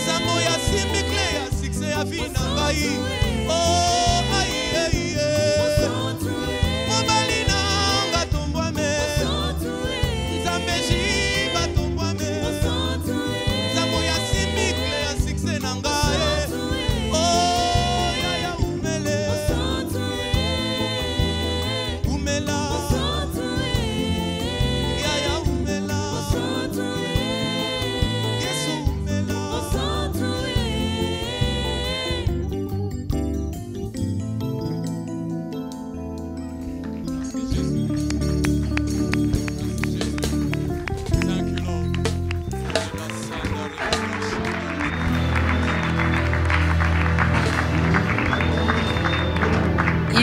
zambo ya simikle ya sikse ya vina ngai oh aye Monsanto momalina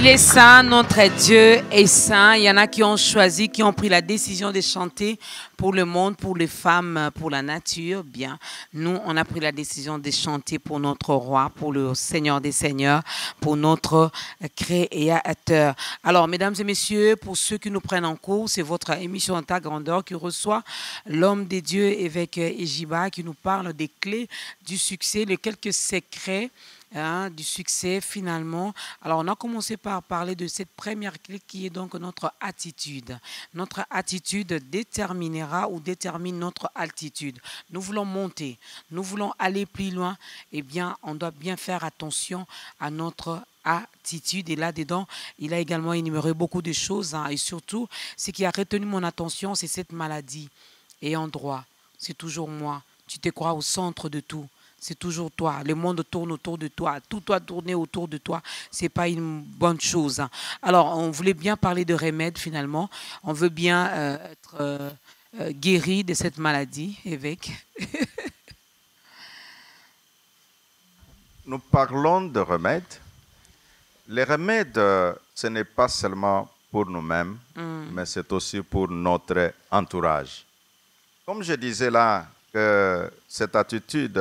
Il est saint, notre Dieu est saint. Il y en a qui ont choisi, qui ont pris la décision de chanter pour le monde, pour les femmes, pour la nature. Bien, nous, on a pris la décision de chanter pour notre roi, pour le Seigneur des Seigneurs, pour notre Créateur. Alors, mesdames et messieurs, pour ceux qui nous prennent en cours, c'est votre émission en ta grandeur qui reçoit l'homme des dieux, évêque Ejiba, qui nous parle des clés du succès, les quelques secrets du succès finalement. Alors on a commencé par parler de cette première clé qui est donc notre attitude. Notre attitude déterminera ou détermine notre altitude. Nous voulons monter, nous voulons aller plus loin, eh bien on doit bien faire attention à notre attitude. Et là-dedans, il a également énuméré beaucoup de choses et surtout, ce qui a retenu mon attention, c'est cette maladie. Et en droit, c'est toujours moi. Tu te crois au centre de tout. C'est toujours toi. Le monde tourne autour de toi. Tout doit tourner autour de toi. Ce n'est pas une bonne chose. Alors, on voulait bien parler de remède finalement. On veut bien être guéri de cette maladie, évêque. Nous parlons de remèdes. Les remèdes, ce n'est pas seulement pour nous-mêmes, mais c'est aussi pour notre entourage. Comme je disais là, que cette attitude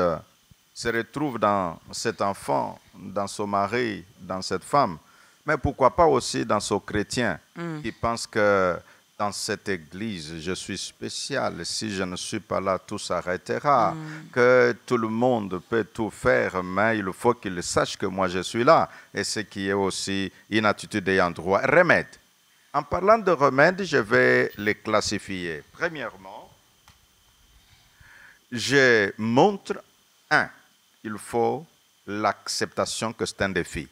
se retrouve dans cet enfant, dans son mari, dans cette femme, mais pourquoi pas aussi dans ce chrétien qui pense que dans cette église, je suis spécial, si je ne suis pas là, tout s'arrêtera, que tout le monde peut tout faire, mais il faut qu'il sache que moi je suis là, et ce qui est aussi une attitude ayant droit. Remède. En parlant de remède, je vais les classifier. Premièrement, je montre il faut l'acceptation que c'est un défi.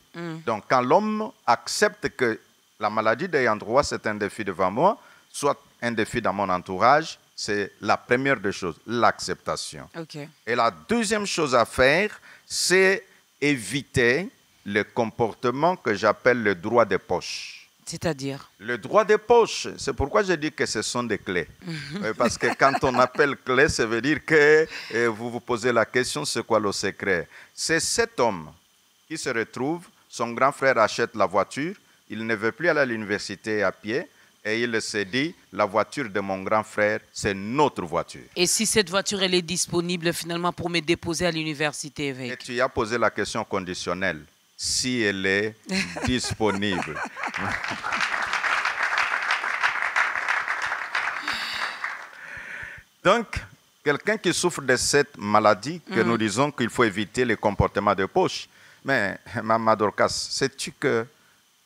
Donc, quand l'homme accepte que la maladie d'ayant droit, c'est un défi devant moi, soit un défi dans mon entourage, c'est la première des choses, l'acceptation. Okay. Et la deuxième chose à faire, c'est éviter le comportement que j'appelle le droit des poches. C'est-à-dire? Le droit des poches, c'est pourquoi je dis que ce sont des clés. Parce que quand on appelle clé, ça veut dire que vous vous posez la question, c'est quoi le secret? C'est cet homme qui se retrouve, son grand frère achète la voiture, il ne veut plus aller à l'université à pied, et il se dit, la voiture de mon grand frère, c'est notre voiture. Et si cette voiture, elle est disponible finalement pour me déposer à l'université, évêque? Et tu as posé la question conditionnelle. Si elle est disponible. Donc, quelqu'un qui souffre de cette maladie, que nous disons qu'il faut éviter les comportements de poche. Mais, Maman Dorcas, sais-tu que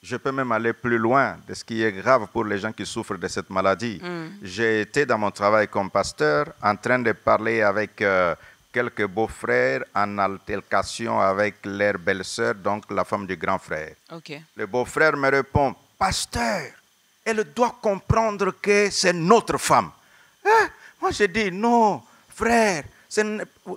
je peux même aller plus loin de ce qui est grave pour les gens qui souffrent de cette maladie? J'ai été dans mon travail comme pasteur en train de parler avec quelques beaux-frères en altercation avec leur belle-sœur, donc la femme du grand frère. Okay. Le beau-frère me répond, « Pasteur, elle doit comprendre que c'est notre femme. » Moi, je dis, « Non, frère, c'est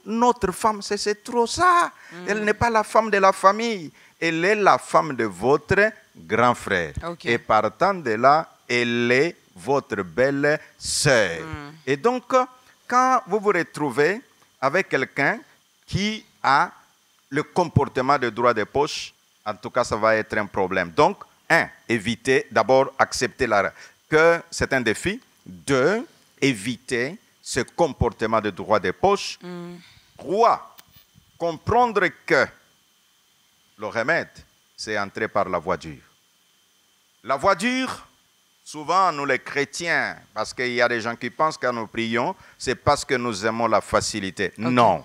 notre femme, c'est trop ça. Elle n'est pas la femme de la famille. Elle est la femme de votre grand frère. Okay. Et partant de là, elle est votre belle-sœur. » Et donc, quand vous vous retrouvez avec quelqu'un qui a le comportement de droit des poches, en tout cas, ça va être un problème. Donc, éviter, d'abord, accepter que c'est un défi. 2, éviter ce comportement de droit des poches. 3, comprendre que le remède, c'est entrer par la voie dure. La voie dure, souvent, nous les chrétiens, parce qu'il y a des gens qui pensent que nous prions, c'est parce que nous aimons la facilité. Okay. Non.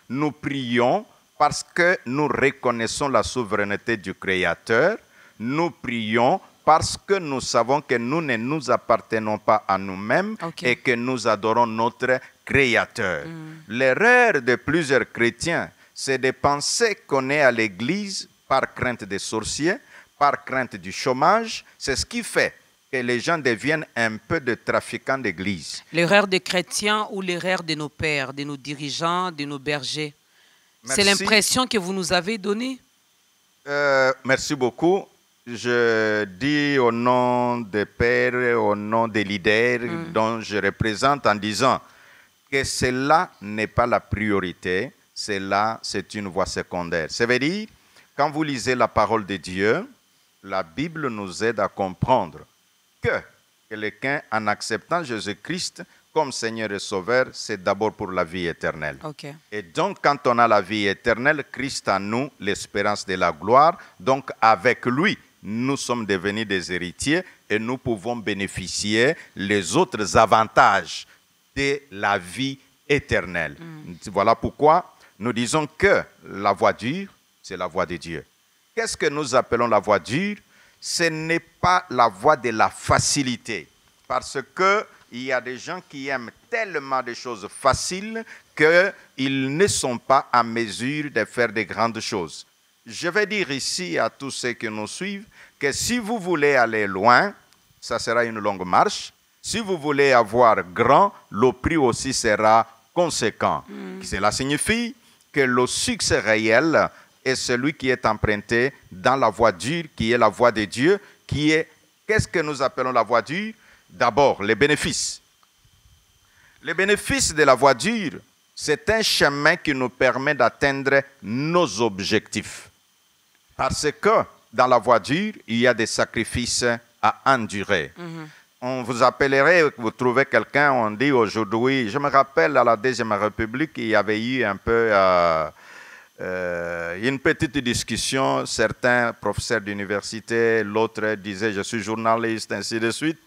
Nous prions parce que nous reconnaissons la souveraineté du Créateur. Nous prions parce que nous savons que nous ne nous appartenons pas à nous-mêmes et que nous adorons notre Créateur. L'erreur de plusieurs chrétiens, c'est de penser qu'on est à l'église par crainte des sorciers, par crainte du chômage. C'est ce qui fait que les gens deviennent un peu de trafiquants d'église. L'erreur des chrétiens ou l'erreur de nos pères, de nos dirigeants, de nos bergers? C'est l'impression que vous nous avez donnée? Merci beaucoup. Je dis au nom des pères, au nom des leaders dont je représente en disant que cela n'est pas la priorité, c'est une voie secondaire. Ça veut dire, quand vous lisez la parole de Dieu, la Bible nous aide à comprendre que quelqu'un, en acceptant Jésus-Christ comme Seigneur et Sauveur, c'est d'abord pour la vie éternelle. OK. Et donc, quand on a la vie éternelle, Christ en nous, l'espérance de la gloire, donc avec lui, nous sommes devenus des héritiers et nous pouvons bénéficier les autres avantages de la vie éternelle. Voilà pourquoi nous disons que la voie dure, c'est la voie de Dieu. Qu'est-ce que nous appelons la voie dure? Ce n'est pas la voie de la facilité. Parce qu'il y a des gens qui aiment tellement de choses faciles qu'ils ne sont pas en mesure de faire de grandes choses. Je vais dire ici à tous ceux qui nous suivent que si vous voulez aller loin, ça sera une longue marche. Si vous voulez avoir grand, le prix aussi sera conséquent. Cela signifie que le succès réel est celui qui est emprunté dans la voie dure, qui est la voie de Dieu, qui est, qu'est-ce que nous appelons la voie dure? D'abord, les bénéfices. Les bénéfices de la voie dure, c'est un chemin qui nous permet d'atteindre nos objectifs. Parce que dans la voie dure, il y a des sacrifices à endurer. On vous appellerait, vous trouvez quelqu'un, on dit aujourd'hui, je me rappelle à la Deuxième République, il y avait eu un peu une petite discussion, certains professeurs d'université, l'autre disait je suis journaliste, ainsi de suite.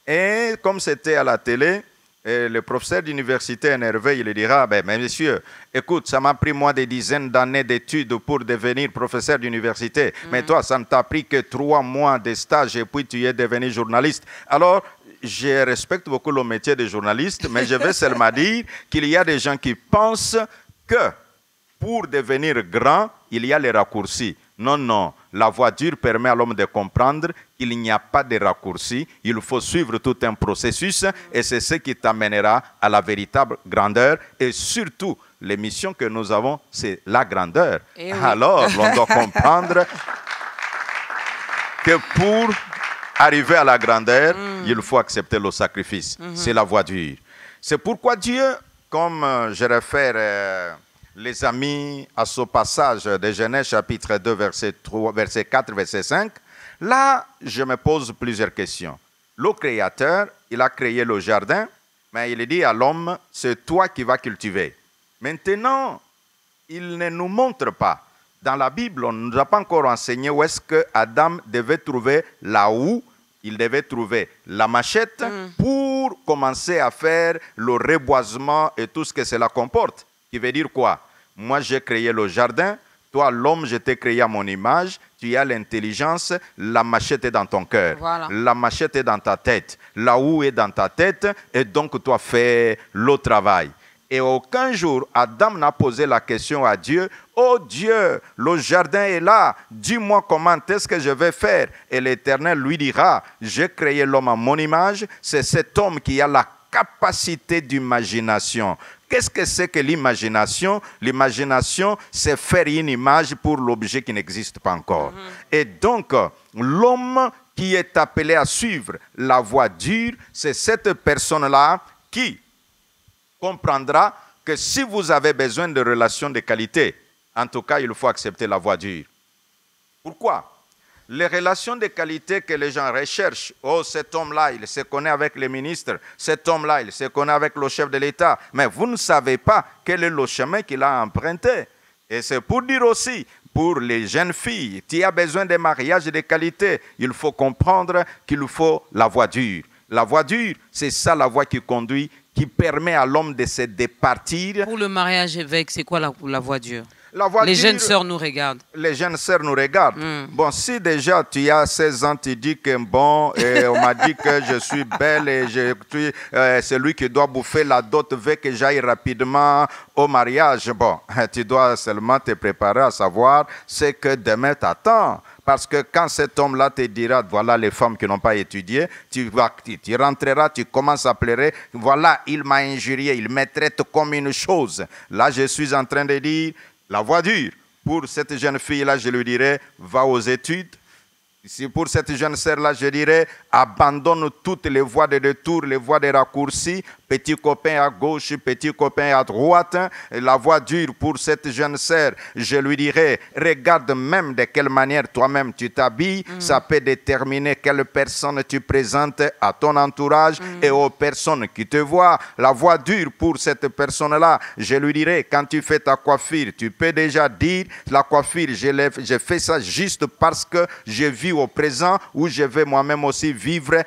Et comme c'était à la télé, le professeur d'université énervé, il dira, mais monsieur, écoute, ça m'a pris moi des dizaines d'années d'études pour devenir professeur d'université, mais toi, ça ne t'a pris que 3 mois de stage et puis tu es devenu journaliste. Alors, je respecte beaucoup le métier de journaliste, mais je vais seulement dire qu'il y a des gens qui pensent que pour devenir grand, il y a les raccourcis. Non, non. La voie dure permet à l'homme de comprendre qu'il n'y a pas de raccourcis. Il faut suivre tout un processus et c'est ce qui t'amènera à la véritable grandeur. Et surtout, les missions que nous avons, c'est la grandeur. Eh oui. Alors, on doit comprendre que pour arriver à la grandeur, il faut accepter le sacrifice. C'est la voie dure. C'est pourquoi Dieu, comme je réfère les amis à ce passage de Genèse chapitre 2, verset 4, verset 5, là, je me pose plusieurs questions. Le Créateur, il a créé le jardin, mais il dit à l'homme, c'est toi qui vas cultiver. Maintenant, il ne nous montre pas. Dans la Bible, on ne nous a pas encore enseigné où est-ce que Adam devait trouver la houe, il devait trouver la machette pour commencer à faire le reboisement et tout ce que cela comporte. Qui veut dire quoi? Moi, j'ai créé le jardin. Toi, l'homme, je t'ai créé à mon image. Tu as l'intelligence. La machette est dans ton cœur. Voilà. La machette est dans ta tête. La houe est dans ta tête. Et donc, toi, fais le travail. Et aucun jour, Adam n'a posé la question à Dieu. Oh Dieu, le jardin est là. Dis-moi comment est-ce que je vais faire. Et l'Éternel lui dira, j'ai créé l'homme à mon image. C'est cet homme qui a la capacité d'imagination. Qu'est-ce que c'est que l'imagination? L'imagination, c'est faire une image pour l'objet qui n'existe pas encore. Et donc, l'homme qui est appelé à suivre la voie dure, c'est cette personne-là qui comprendra que si vous avez besoin de relations de qualité, en tout cas, il faut accepter la voie dure. Pourquoi? Les relations de qualité que les gens recherchent, oh, cet homme-là, il se connaît avec les ministres, cet homme-là, il se connaît avec le chef de l'État, mais vous ne savez pas quel est le chemin qu'il a emprunté. Et c'est pour dire aussi, pour les jeunes filles, tu as besoin de mariages de qualité, il faut comprendre qu'il faut la voie dure. La voie dure, c'est ça la voie qui conduit, qui permet à l'homme de se départir. Pour le mariage évêque, c'est quoi la voie dure? Les jeunes sœurs nous regardent. Les jeunes sœurs nous regardent. Bon, si déjà tu as 16 ans, tu dis que bon, on m'a dit que je suis belle et je suis celui qui doit bouffer la dot veut que j'aille rapidement au mariage. Bon, tu dois seulement te préparer à savoir ce que demain t'attend. Parce que quand cet homme-là te dira, voilà les femmes qui n'ont pas étudié, tu rentreras, tu commences à pleurer, voilà, il m'a injurié, il me traite comme une chose. Là, je suis en train de dire, la voie dure. Pour cette jeune fille-là, je lui dirais, va aux études, Si pour cette jeune sœur-là, je dirais, abandonne toutes les voies de détour, les voies de raccourcis, petit copain à gauche, petit copain à droite, la voie dure pour cette jeune sœur, je lui dirais, regarde même de quelle manière toi-même tu t'habilles, ça peut déterminer quelle personne tu présentes à ton entourage et aux personnes qui te voient. La voie dure pour cette personne-là, je lui dirais, quand tu fais ta coiffure, tu peux déjà dire, la coiffure, j'ai fait ça juste parce que j'ai vu au présent où je vais moi-même aussi vivre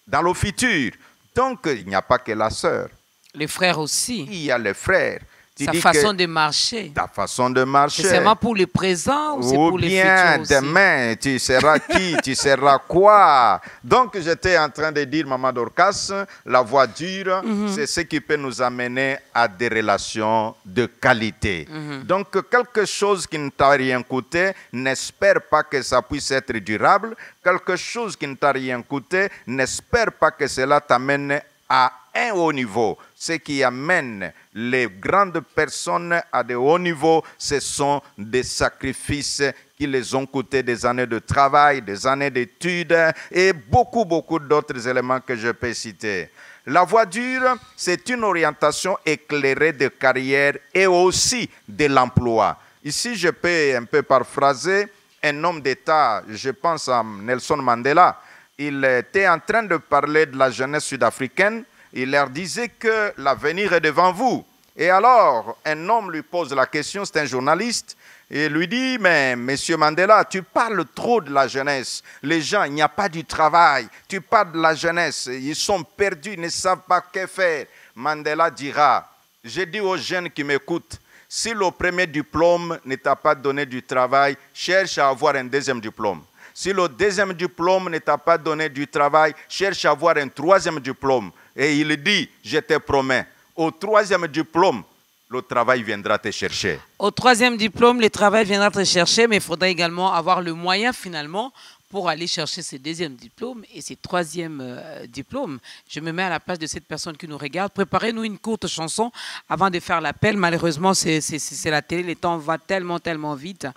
dans le futur. Donc, il n'y a pas que la sœur. Les frères aussi. Il y a les frères. Sa façon de marcher. Ta façon de marcher. C'est seulement pour le présent ou c'est pour le futur aussi? Demain, tu seras qui? Tu seras quoi? Donc, j'étais en train de dire, Maman Dorcas, la voie dure, c'est ce qui peut nous amener à des relations de qualité. Donc, quelque chose qui ne t'a rien coûté, n'espère pas que ça puisse être durable. Quelque chose qui ne t'a rien coûté, n'espère pas que cela t'amène à un haut niveau. Ce qui amène les grandes personnes à de hauts niveaux, ce sont des sacrifices qui les ont coûté des années de travail, des années d'études et beaucoup d'autres éléments que je peux citer. La voie dure, c'est une orientation éclairée de carrière et aussi de l'emploi. Ici, je peux un peu paraphraser un homme d'État, je pense à Nelson Mandela. Il était en train de parler de la jeunesse sud-africaine. Il leur disait que l'avenir est devant vous. Et alors, un homme lui pose la question, c'est un journaliste, et lui dit, mais Monsieur Mandela, tu parles trop de la jeunesse. Les gens, il n'y a pas du travail. Tu parles de la jeunesse, ils sont perdus, ils ne savent pas que faire. Mandela dira, j'ai dit aux jeunes qui m'écoutent, si le premier diplôme ne t'a pas donné du travail, cherche à avoir un deuxième diplôme. Si le deuxième diplôme ne t'a pas donné du travail, cherche à avoir un troisième diplôme. Et il dit, je te promets, au troisième diplôme, le travail viendra te chercher. Au troisième diplôme, le travail viendra te chercher, mais il faudra également avoir le moyen finalement pour aller chercher ce deuxième diplôme et ce troisième diplôme. Je me mets à la place de cette personne qui nous regarde. Préparez-nous une courte chanson avant de faire l'appel. Malheureusement, c'est la télé, le temps va tellement vite.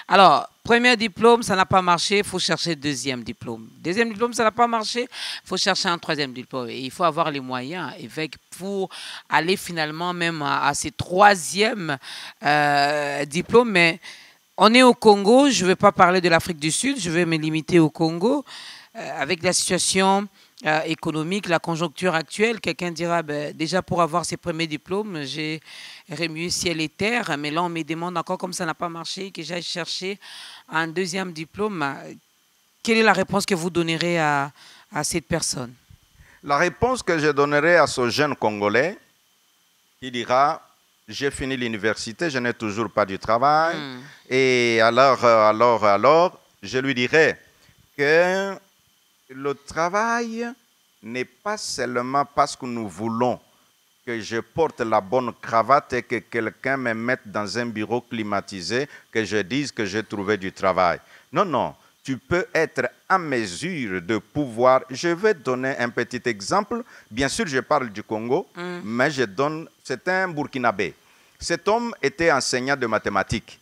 Alors, premier diplôme, ça n'a pas marché, il faut chercher deuxième diplôme. Deuxième diplôme, ça n'a pas marché, il faut chercher un troisième diplôme. Et il faut avoir les moyens pour aller finalement même à ce troisième diplôme. Mais on est au Congo, je ne vais pas parler de l'Afrique du Sud, je vais me limiter au Congo. Avec la situation économique, la conjoncture actuelle, quelqu'un dira, déjà pour avoir ses premiers diplômes, j'ai remué ciel et terre, mais là on me demande encore comme ça n'a pas marché, que j'aille chercher un deuxième diplôme. Quelle est la réponse que vous donnerez à cette personne? La réponse que je donnerai à ce jeune Congolais qui dira, j'ai fini l'université, je n'ai toujours pas du travail. Et alors, je lui dirais que le travail n'est pas seulement parce que nous voulons que je porte la bonne cravate et que quelqu'un me mette dans un bureau climatisé, que je dise que j'ai trouvé du travail. Non. Tu peux être en mesure de pouvoir... Je vais donner un petit exemple. Bien sûr, je parle du Congo, mais c'est un Burkinabé. Cet homme était enseignant de mathématiques.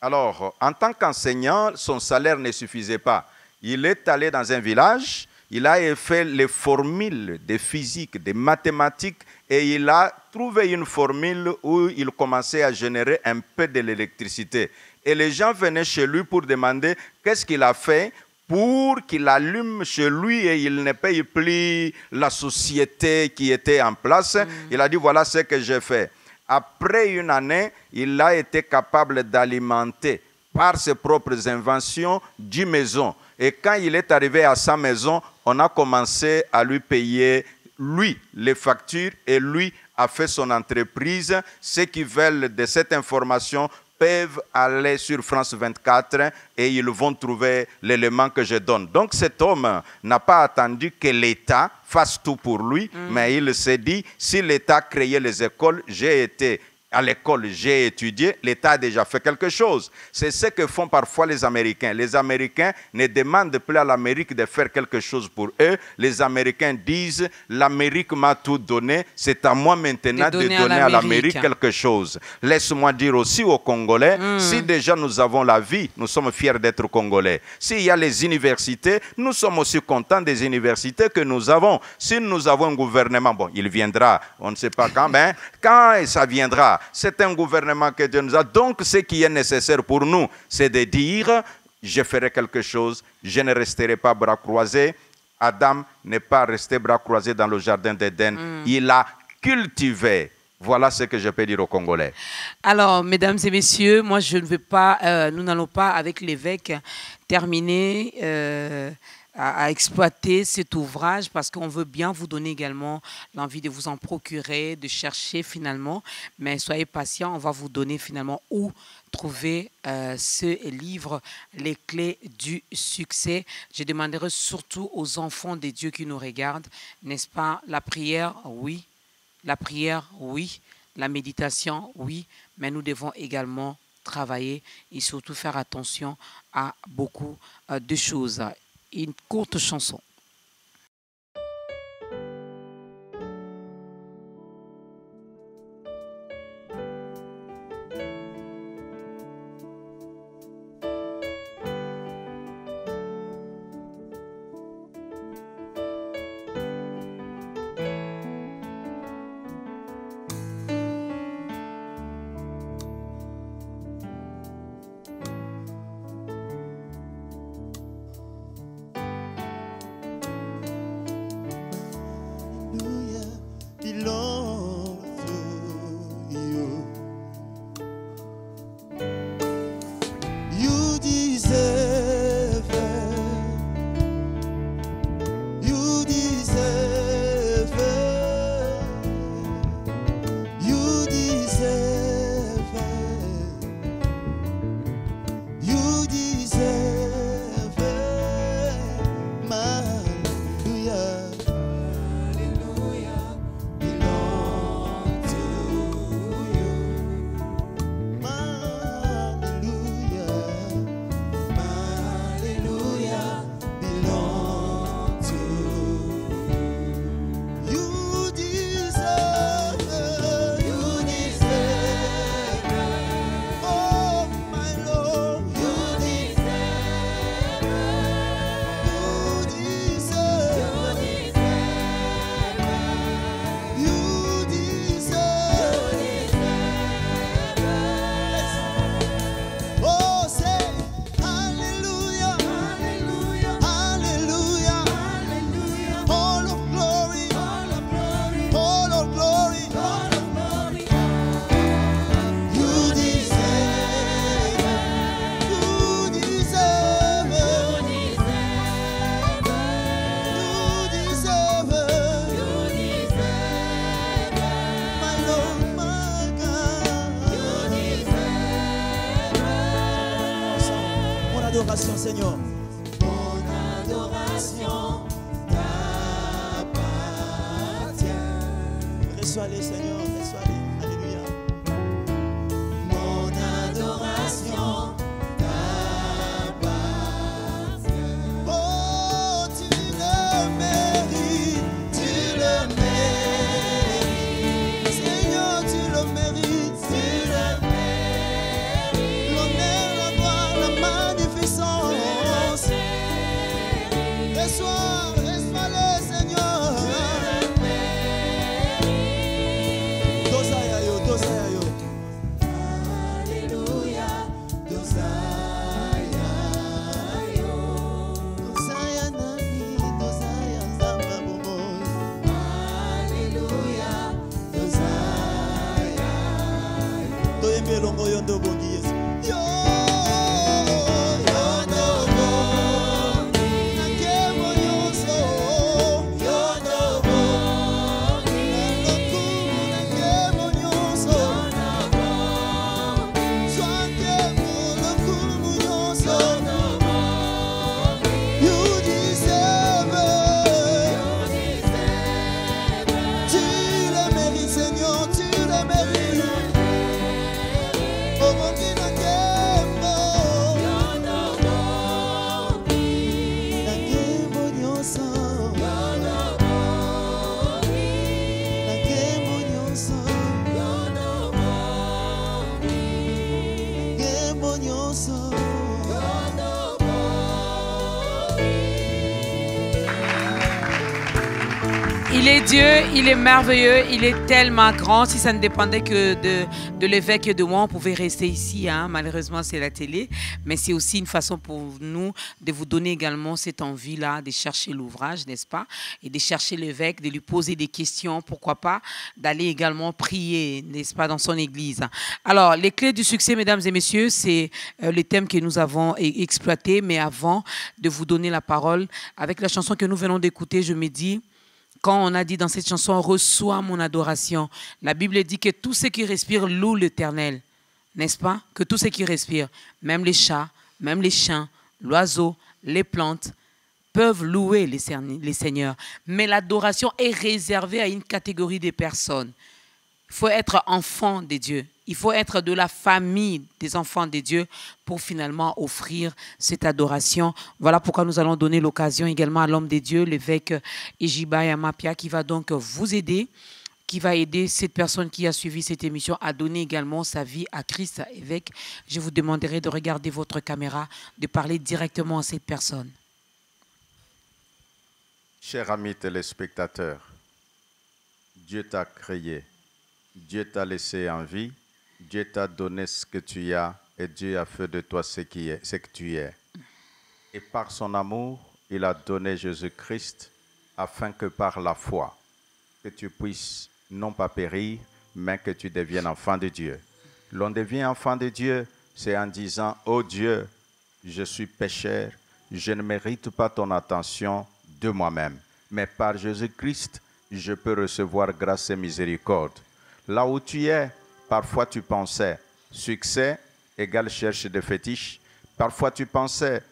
Alors, en tant qu'enseignant, son salaire ne suffisait pas. Il est allé dans un village, il a fait les formules de physique, de mathématiques, et il a trouvé une formule où il commençait à générer un peu de l'électricité. Et les gens venaient chez lui pour demander qu'est-ce qu'il a fait pour qu'il allume chez lui et il ne paye plus la société qui était en place. Il a dit, voilà ce que j'ai fait. Après une année, il a été capable d'alimenter par ses propres inventions 10 maisons. Et quand il est arrivé à sa maison, on a commencé à lui payer, lui, les factures, et lui a fait son entreprise. Ceux qui veulent de cette information peuvent aller sur France 24 et ils vont trouver l'élément que je donne. Donc cet homme n'a pas attendu que l'État fasse tout pour lui, mais il s'est dit, si l'État créait les écoles, j'ai été à l'école, j'ai étudié, l'État a déjà fait quelque chose. C'est ce que font parfois les Américains. Les Américains ne demandent plus à l'Amérique de faire quelque chose pour eux. Les Américains disent, l'Amérique m'a tout donné, c'est à moi maintenant de donner à l'Amérique quelque chose. Laisse-moi dire aussi aux Congolais, si déjà nous avons la vie, nous sommes fiers d'être Congolais. S'il y a les universités, nous sommes aussi contents des universités que nous avons. Si nous avons un gouvernement, bon, il viendra, on ne sait pas quand, mais quand ça viendra, c'est un gouvernement que Dieu nous a. Donc, ce qui est nécessaire pour nous, c'est de dire, je ferai quelque chose, je ne resterai pas bras croisés. Adam n'est pas resté bras croisés dans le jardin d'Éden. Il a cultivé. Voilà ce que je peux dire aux Congolais. Alors, mesdames et messieurs, moi, je ne veux pas, nous n'allons pas, avec l'évêque, terminer à exploiter cet ouvrage parce qu'on veut bien vous donner également l'envie de vous en procurer, de chercher finalement. Mais soyez patients, on va vous donner finalement où trouver ce livre, Les clés du succès. Je demanderai surtout aux enfants de Dieu qui nous regardent, n'est-ce pas? La prière, oui. La prière, oui. La méditation, oui. Mais nous devons également travailler et surtout faire attention à beaucoup de choses. Une courte chanson. adoration, Seigneur. Mon adoration t'appartient. Reçois-les, Seigneur, reçois-les. Alléluia. Mon adoration t'appartient. Oh, tu le mérites, tu le mérites. Seigneur, tu le mérites, tu le mérites. L'honneur, la gloire, la magnificence. Reçois-les, Seigneur. Dosaya yo, dosaya yo. Alléluia, dosaya yo. Dosaya nani, dosaya nzamba bomoi. Alléluia, dosaya yo. Toyembe longo yo ndo bongi Yesu. Yo, yo ndo bongi. Nakemo nyonso. Yo ndo bongi. Nalokumu nakemo nyonso. Swakemo lokumu nyonso. You deserve it. Tu le mérites, Seigneur, tu le mérites. Il est Dieu, il est merveilleux, il est tellement grand. Si ça ne dépendait que de l'évêque et de moi, on pouvait rester ici. Hein. Malheureusement, c'est la télé. Mais c'est aussi une façon pour nous de vous donner également cette envie-là de chercher l'ouvrage, n'est-ce pas? Et de chercher l'évêque, de lui poser des questions, pourquoi pas, d'aller également prier, n'est-ce pas, dans son église. Alors, les clés du succès, mesdames et messieurs, c'est le thème que nous avons exploité. Mais avant de vous donner la parole, avec la chanson que nous venons d'écouter, je me dis, quand on a dit dans cette chanson, reçois mon adoration, la Bible dit que tout ce qui respire loue l'Éternel, n'est-ce pas? Que tout ce qui respire, même les chats, même les chiens, l'oiseau, les plantes, peuvent louer les seigneurs. Mais l'adoration est réservée à une catégorie de personnes. Il faut être enfant de Dieu. Il faut être de la famille des enfants de Dieu pour finalement offrir cette adoration. Voilà pourquoi nous allons donner l'occasion également à l'homme de Dieu, l'évêque Ejiba Yamapia, qui va donc vous aider, qui va aider cette personne qui a suivi cette émission à donner également sa vie à Christ. Évêque, je vous demanderai de regarder votre caméra, de parler directement à cette personne. Chers amis téléspectateurs, Dieu t'a créé, Dieu t'a laissé en vie, Dieu t'a donné ce que tu as et Dieu a fait de toi ce que tu es. Et par son amour, il a donné Jésus-Christ afin que par la foi, que tu puisses non pas périr, mais que tu deviennes enfant de Dieu. L'on devient enfant de Dieu, c'est en disant, « Oh Dieu, je suis pécheur, je ne mérite pas ton attention de moi-même, mais par Jésus-Christ, je peux recevoir grâce et miséricorde. » Là où tu es, parfois tu pensais succès égale cherche de fétiches. Parfois tu pensais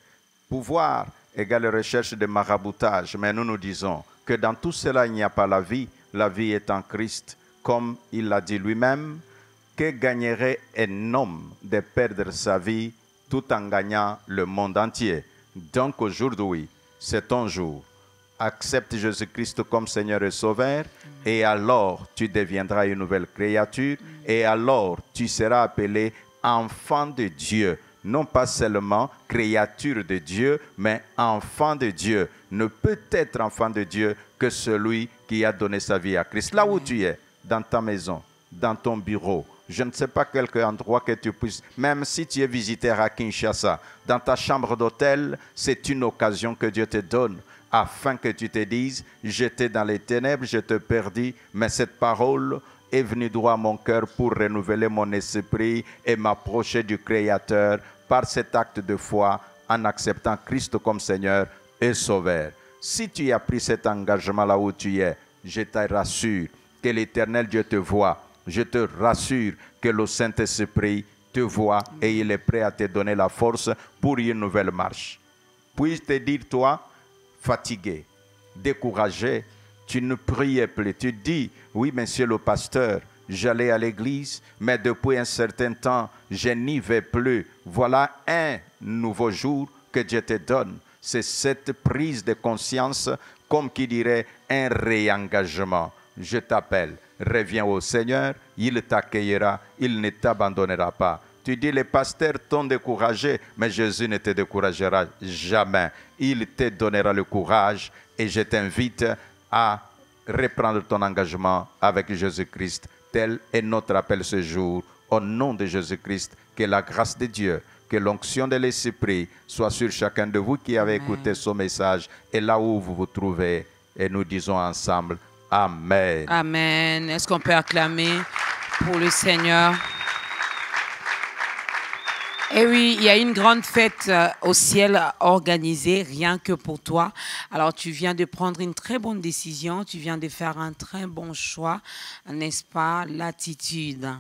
pouvoir égale recherche de maraboutage. Mais nous nous disons que dans tout cela, il n'y a pas la vie. La vie est en Christ. Comme il l'a dit lui-même, que gagnerait un homme de perdre sa vie tout en gagnant le monde entier? Donc aujourd'hui, c'est ton jour. Accepte Jésus-Christ comme Seigneur et Sauveur, et alors tu deviendras une nouvelle créature, et alors tu seras appelé enfant de Dieu. Non pas seulement créature de Dieu, mais enfant de Dieu. Ne peut être enfant de Dieu que celui qui a donné sa vie à Christ. Là où tu es, dans ta maison, dans ton bureau, je ne sais pas quel endroit que tu puisses, même si tu es visiteur à Kinshasa, dans ta chambre d'hôtel, c'est une occasion que Dieu te donne afin que tu te dises, j'étais dans les ténèbres, je te perdis, mais cette parole est venue droit à mon cœur pour renouveler mon esprit et m'approcher du Créateur par cet acte de foi en acceptant Christ comme Seigneur et Sauveur. Si tu as pris cet engagement là où tu es, je te rassure que l'Éternel Dieu te voit. Je te rassure que le Saint-Esprit te voit et il est prêt à te donner la force pour une nouvelle marche. Puis-je te dire, toi, fatigué, découragé, tu ne priais plus. Tu dis, oui, monsieur le pasteur, j'allais à l'église, mais depuis un certain temps, je n'y vais plus. Voilà un nouveau jour que Dieu te donne. C'est cette prise de conscience, comme qui dirait un réengagement. Je t'appelle, reviens au Seigneur, il t'accueillera, il ne t'abandonnera pas. Tu dis, les pasteurs t'ont découragé, mais Jésus ne te découragera jamais. Il te donnera le courage et je t'invite à reprendre ton engagement avec Jésus-Christ. Tel est notre appel ce jour. Au nom de Jésus-Christ, que la grâce de Dieu, que l'onction de l'Esprit soit sur chacun de vous qui avez écouté ce message et là où vous vous trouvez. Et nous disons ensemble, Amen. Amen. Est-ce qu'on peut acclamer pour le Seigneur? Et oui, il y a une grande fête au ciel organisée rien que pour toi. Alors, tu viens de prendre une très bonne décision, tu viens de faire un très bon choix, n'est-ce pas? L'attitude.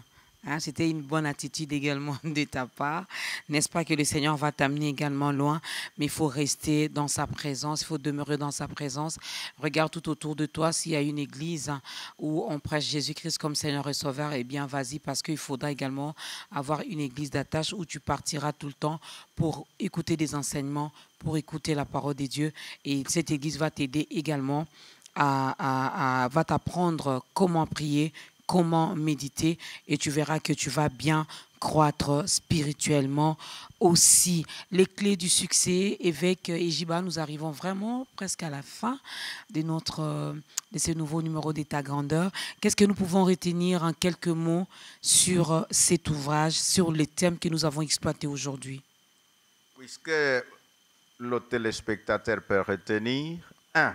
Hein, c'était une bonne attitude également de ta part. N'est-ce pas que le Seigneur va t'amener également loin, mais il faut rester dans sa présence, il faut demeurer dans sa présence. Regarde tout autour de toi, s'il y a une église où on prêche Jésus-Christ comme Seigneur et Sauveur, eh bien vas-y, parce qu'il faudra également avoir une église d'attache où tu partiras tout le temps pour écouter des enseignements, pour écouter la parole de Dieu. Et cette église va t'aider également va t'apprendre comment prier, comment méditer, et tu verras que tu vas bien croître spirituellement aussi. Les clés du succès, évêque Ejiba, nous arrivons vraiment presque à la fin de ce nouveau numéro d'État Grandeur. Qu'est-ce que nous pouvons retenir en quelques mots sur cet ouvrage, sur les thèmes que nous avons exploités aujourd'hui? Puisque le téléspectateur peut retenir, 1,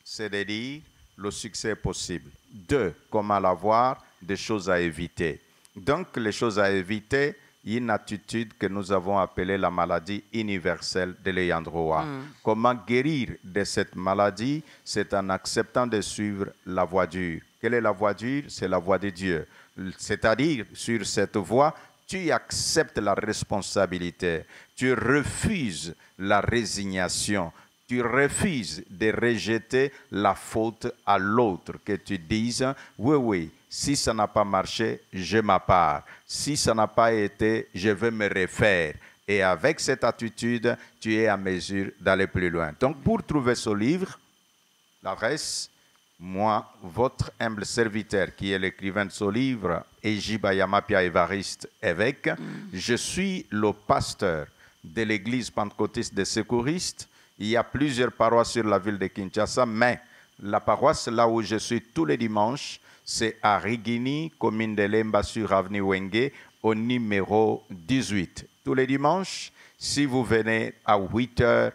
c'est de dire le succès est possible. 2, comment l'avoir, des choses à éviter. Donc, les choses à éviter, une attitude que nous avons appelée la maladie universelle de l'ayant droit. Comment guérir de cette maladie? C'est en acceptant de suivre la voie dure. Quelle est la voie dure? C'est la voie de Dieu. C'est-à-dire, sur cette voie, tu acceptes la responsabilité, tu refuses la résignation, tu refuses de rejeter la faute à l'autre, que tu dises, oui, si ça n'a pas marché, je m'appare. Si ça n'a pas été, je vais me refaire. Et avec cette attitude, tu es en mesure d'aller plus loin. Donc, pour trouver ce livre, l'adresse, moi, votre humble serviteur, qui est l'écrivain de ce livre, Ejiba Yamapia Évariste, évêque, je suis le pasteur de l'église pentecôtiste des secouristes. Il y a plusieurs paroisses sur la ville de Kinshasa, mais la paroisse là où je suis tous les dimanches, c'est à Rigini, commune de Lemba sur avenue Wenge, au numéro 18. Tous les dimanches, si vous venez à 8 heures,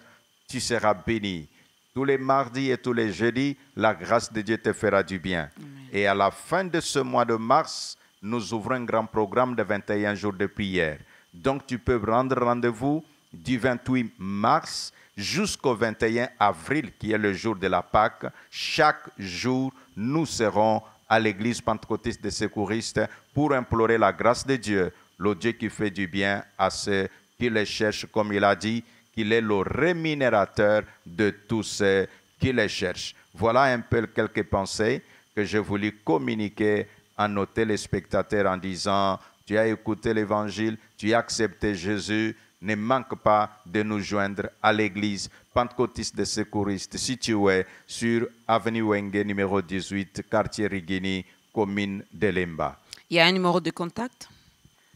tu seras béni. Tous les mardis et tous les jeudis, la grâce de Dieu te fera du bien. Amen. Et à la fin de ce mois de mars, nous ouvrons un grand programme de 21 jours de prière. Donc, tu peux prendre rendez-vous du 28 mars jusqu'au 21 avril, qui est le jour de la Pâque. Chaque jour, nous serons à l'église pentecôtiste des secouristes pour implorer la grâce de Dieu, le Dieu qui fait du bien à ceux qui le cherchent, comme il a dit, qu'il est le rémunérateur de tous ceux qui le cherchent. Voilà un peu quelques pensées que je voulais communiquer à nos téléspectateurs en disant, tu as écouté l'évangile, tu as accepté Jésus, ne manque pas de nous joindre à l'église pentecôtiste des secouristes située sur avenue Wenge numéro 18, quartier Rigini, commune de Lemba. Il y a un numéro de contact?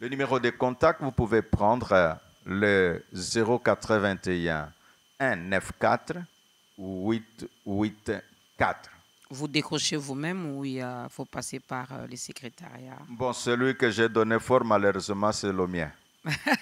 Le numéro de contact, vous pouvez prendre le 081 194 884. Vous décrochez vous-même ou il faut passer par les secrétariats? Bon, celui que j'ai donné fort malheureusement, c'est le mien.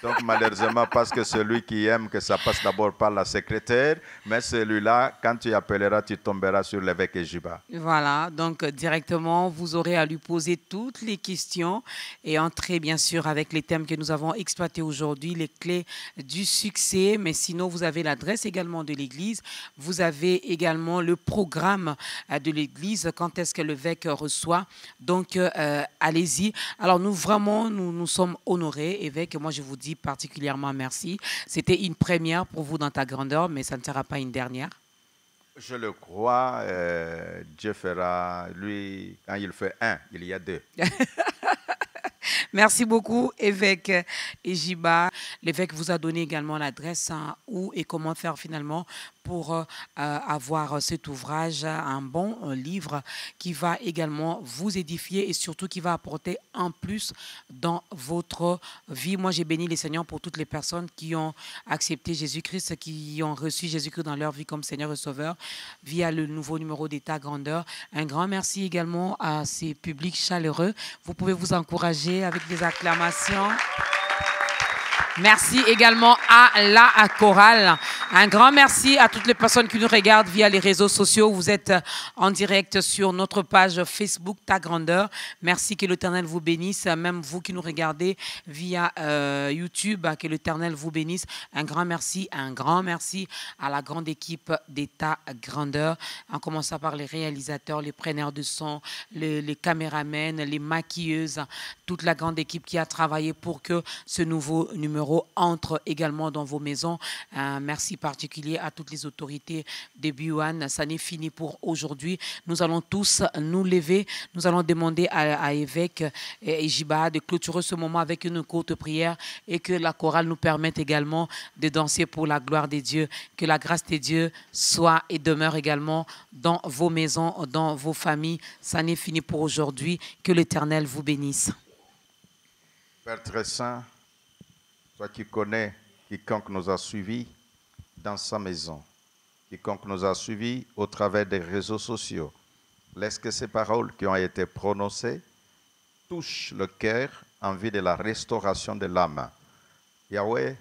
Donc malheureusement, parce que celui qui aime que ça passe d'abord par la secrétaire, mais celui-là, quand tu appelleras, tu tomberas sur l'évêque Ejiba. Voilà, donc directement, vous aurez à lui poser toutes les questions et entrer bien sûr avec les thèmes que nous avons exploités aujourd'hui, les clés du succès, mais sinon vous avez l'adresse également de l'église, vous avez également le programme de l'église, quand est-ce que l'évêque reçoit, donc allez-y. Alors nous sommes honorés, évêque, moi je vous dis particulièrement merci. C'était une première pour vous dans ta grandeur, mais ça ne sera pas une dernière. Je le crois, Dieu fera, lui, quand il fait un, il y a deux. Merci beaucoup, évêque Ejiba. L'évêque vous a donné également l'adresse où et comment faire finalement pour avoir cet ouvrage, un bon livre qui va également vous édifier et surtout qui va apporter un plus dans votre vie. Moi, j'ai béni les Seigneurs pour toutes les personnes qui ont accepté Jésus-Christ, qui ont reçu Jésus-Christ dans leur vie comme Seigneur et Sauveur via le nouveau numéro d'État Grandeur. Un grand merci également à ces publics chaleureux. Vous pouvez vous encourager avec des acclamations. Merci également à la chorale. Un grand merci à toutes les personnes qui nous regardent via les réseaux sociaux. Vous êtes en direct sur notre page Facebook Ta Grandeur. Merci, que l'Éternel vous bénisse. Même vous qui nous regardez via YouTube, que l'Éternel vous bénisse. Un grand merci à la grande équipe d'État Grandeur, en commençant par les réalisateurs, les preneurs de son, les caméramens, les maquilleuses, toute la grande équipe qui a travaillé pour que ce nouveau numéro entre également dans vos maisons. Un merci particulier à toutes les autorités de Buan. Ça n'est fini pour aujourd'hui. Nous allons tous nous lever. Nous allons demander à évêque Ejiba de clôturer ce moment avec une courte prière et que la chorale nous permette également de danser pour la gloire de Dieu. Que la grâce de Dieu soit et demeure également dans vos maisons, dans vos familles. Ça n'est fini pour aujourd'hui. Que l'Éternel vous bénisse. Père très saint, toi qui connais quiconque nous a suivis dans sa maison, quiconque nous a suivis au travers des réseaux sociaux, laisse que ces paroles qui ont été prononcées touchent le cœur en vue de la restauration de l'âme. Yahweh,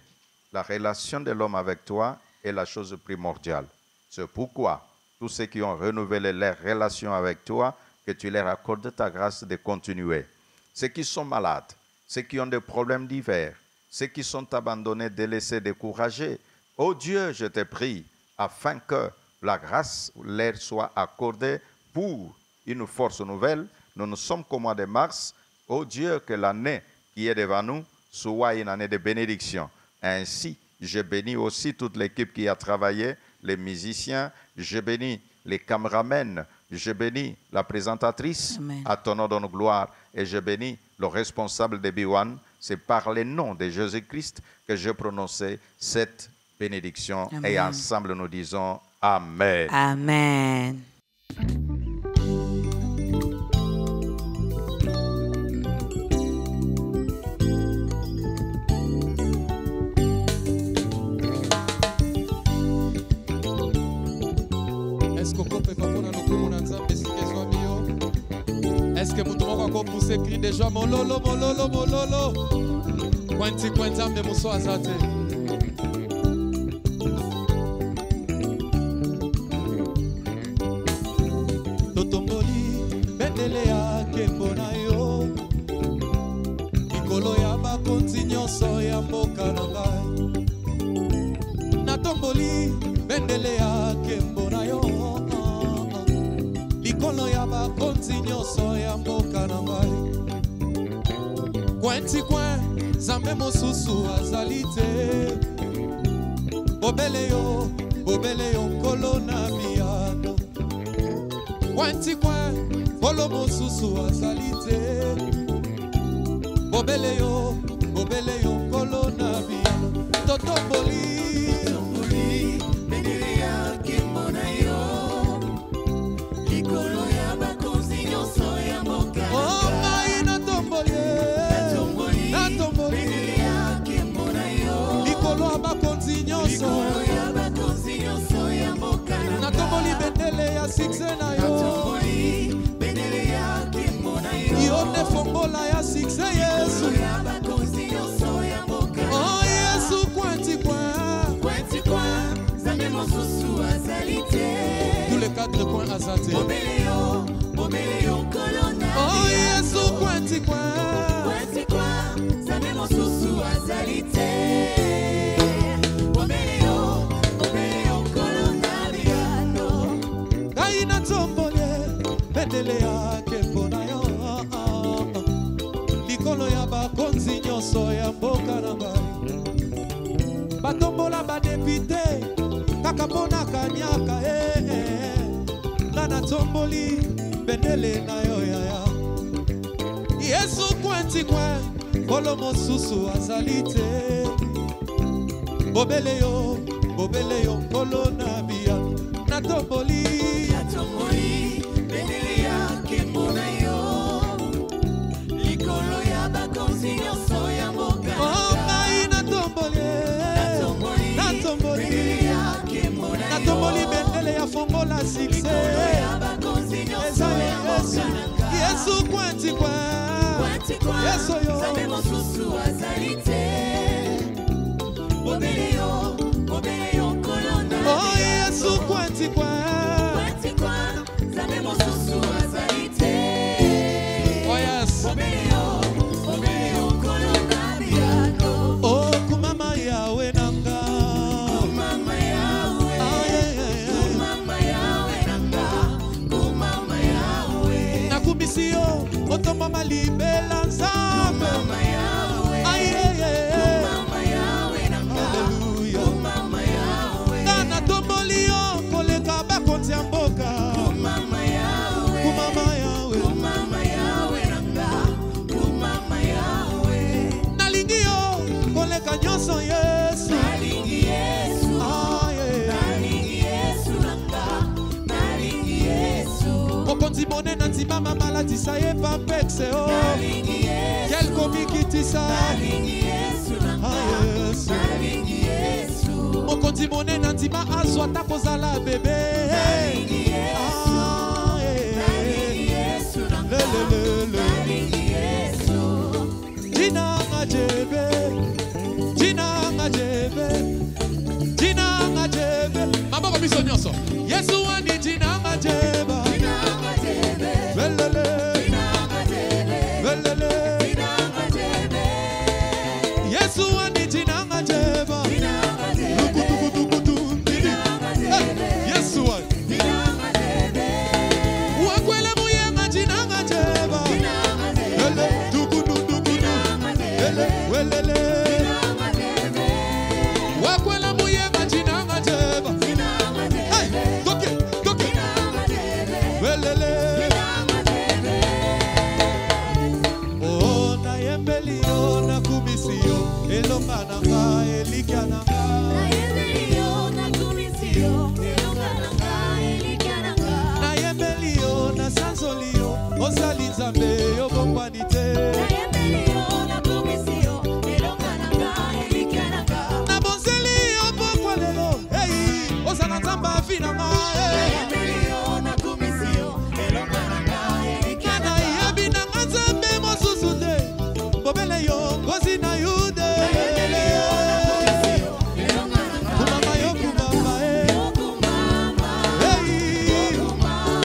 la relation de l'homme avec toi est la chose primordiale. C'est pourquoi tous ceux qui ont renouvelé leur relation avec toi, que tu leur accordes ta grâce de continuer. Ceux qui sont malades, ceux qui ont des problèmes divers, ceux qui sont abandonnés, délaissés, découragés, ô Dieu, je te prie, afin que la grâce leur soit accordée pour une force nouvelle. Nous ne sommes qu'au mois de mars. Ô Dieu, que l'année qui est devant nous soit une année de bénédiction. Ainsi, je bénis aussi toute l'équipe qui a travaillé, les musiciens, je bénis les caméramens, je bénis la présentatrice. Amen. À ton nom donne gloire, et je bénis le responsable de B1. C'est par le nom de Jésus-Christ que je prononçais cette bénédiction. Amen. Et ensemble nous disons Amen. Amen. Est-ce que vous trouvez qu'on s'écrit déjà mololo, mololo, mololo? Quanti quantam de muso azate. Totomboli, bendelea kembona yo. Ikolo ya ba continue so ya mboka na ngai. Natomboli, bendelea kembona yo. Likolo ya ba continue so ya mboka na ngai. Kwenti kwen zambe mosusu azali te. Bobele yo nkolo na biyano. Kwenti kwen bolo mosusu azali te. Bobele yo nkolo na biyano. Totomboli Natomboli bendele ya sikse na yo. Yone fongola ya sikse Yesu. Oh Yesu kwenti kwa zame mosusu azalite. Tous les quatre coins azate. Bobele yo kolona. Oh Yesu kwenti kwa zame mosusu azalite. Bendelea kembona yo. Likolo ya bakonzi nyonso ya mboka na ngai. Batombola badepite kaka mpona kanyaka. Nga natomboli bendele na yo yaya. Yesu kwenti kwen bolo mosusu azali te. Bobele yo nkolo na biya. Natomboli Natomboli bendele ya fongola sikse. Yesu kwenti kwa Yesu yo zame mosusu azalite. Bobele yo kolona. Oh Yesu kwenti kwa zame mosusu azalite. Oh yes. Bobele yo kolona biano. Oh kumama yawe nanga. Kumama yawe. Kumama yawe nanga. Kumama yawe. Nakubisio otomba malibela nzambe. Kumama yawe. Kumama yawe nanga. Hallelujah. Kumama yawe. Kana tombolio koleka bakonzi ya mboka. Kumama yawe. Kumama yawe. Kumama yawe nanga. Kumama yawe. Nalingio koleka nyonso Yesu. Nalingi Yesu. Nalingi Yesu nanga. Nalingi Yesu. Okonzi mone na nzimama maladi sa ye pa pekse o. Nalingi Yesu. Quel komikiti sa. Moti mone nantima azwa takozala bébé. Jinanga jebe, jinanga jebe, jinanga jebe. Mama kwa miso nyoso. Yesu wani jinanga jeba, jinanga jebe. Welele, jinanga jebe. Welele, jinanga jebe. Yesu wani jinanga jeba, jinanga jebe. Lukutukutukutu, jinanga jebe. Yesu wani jinanga jebe. Wakwele muyema jinanga jeba, jinanga jebe. Welele wakwela muyema jinanga jeba hey toke toke welele oh na yembeli yo na kumisi yo elonga nanga elikia nanga na yembeli yo na kumisi yo elonga nanga elikia nanga na yembeli yo na sansoli yo osali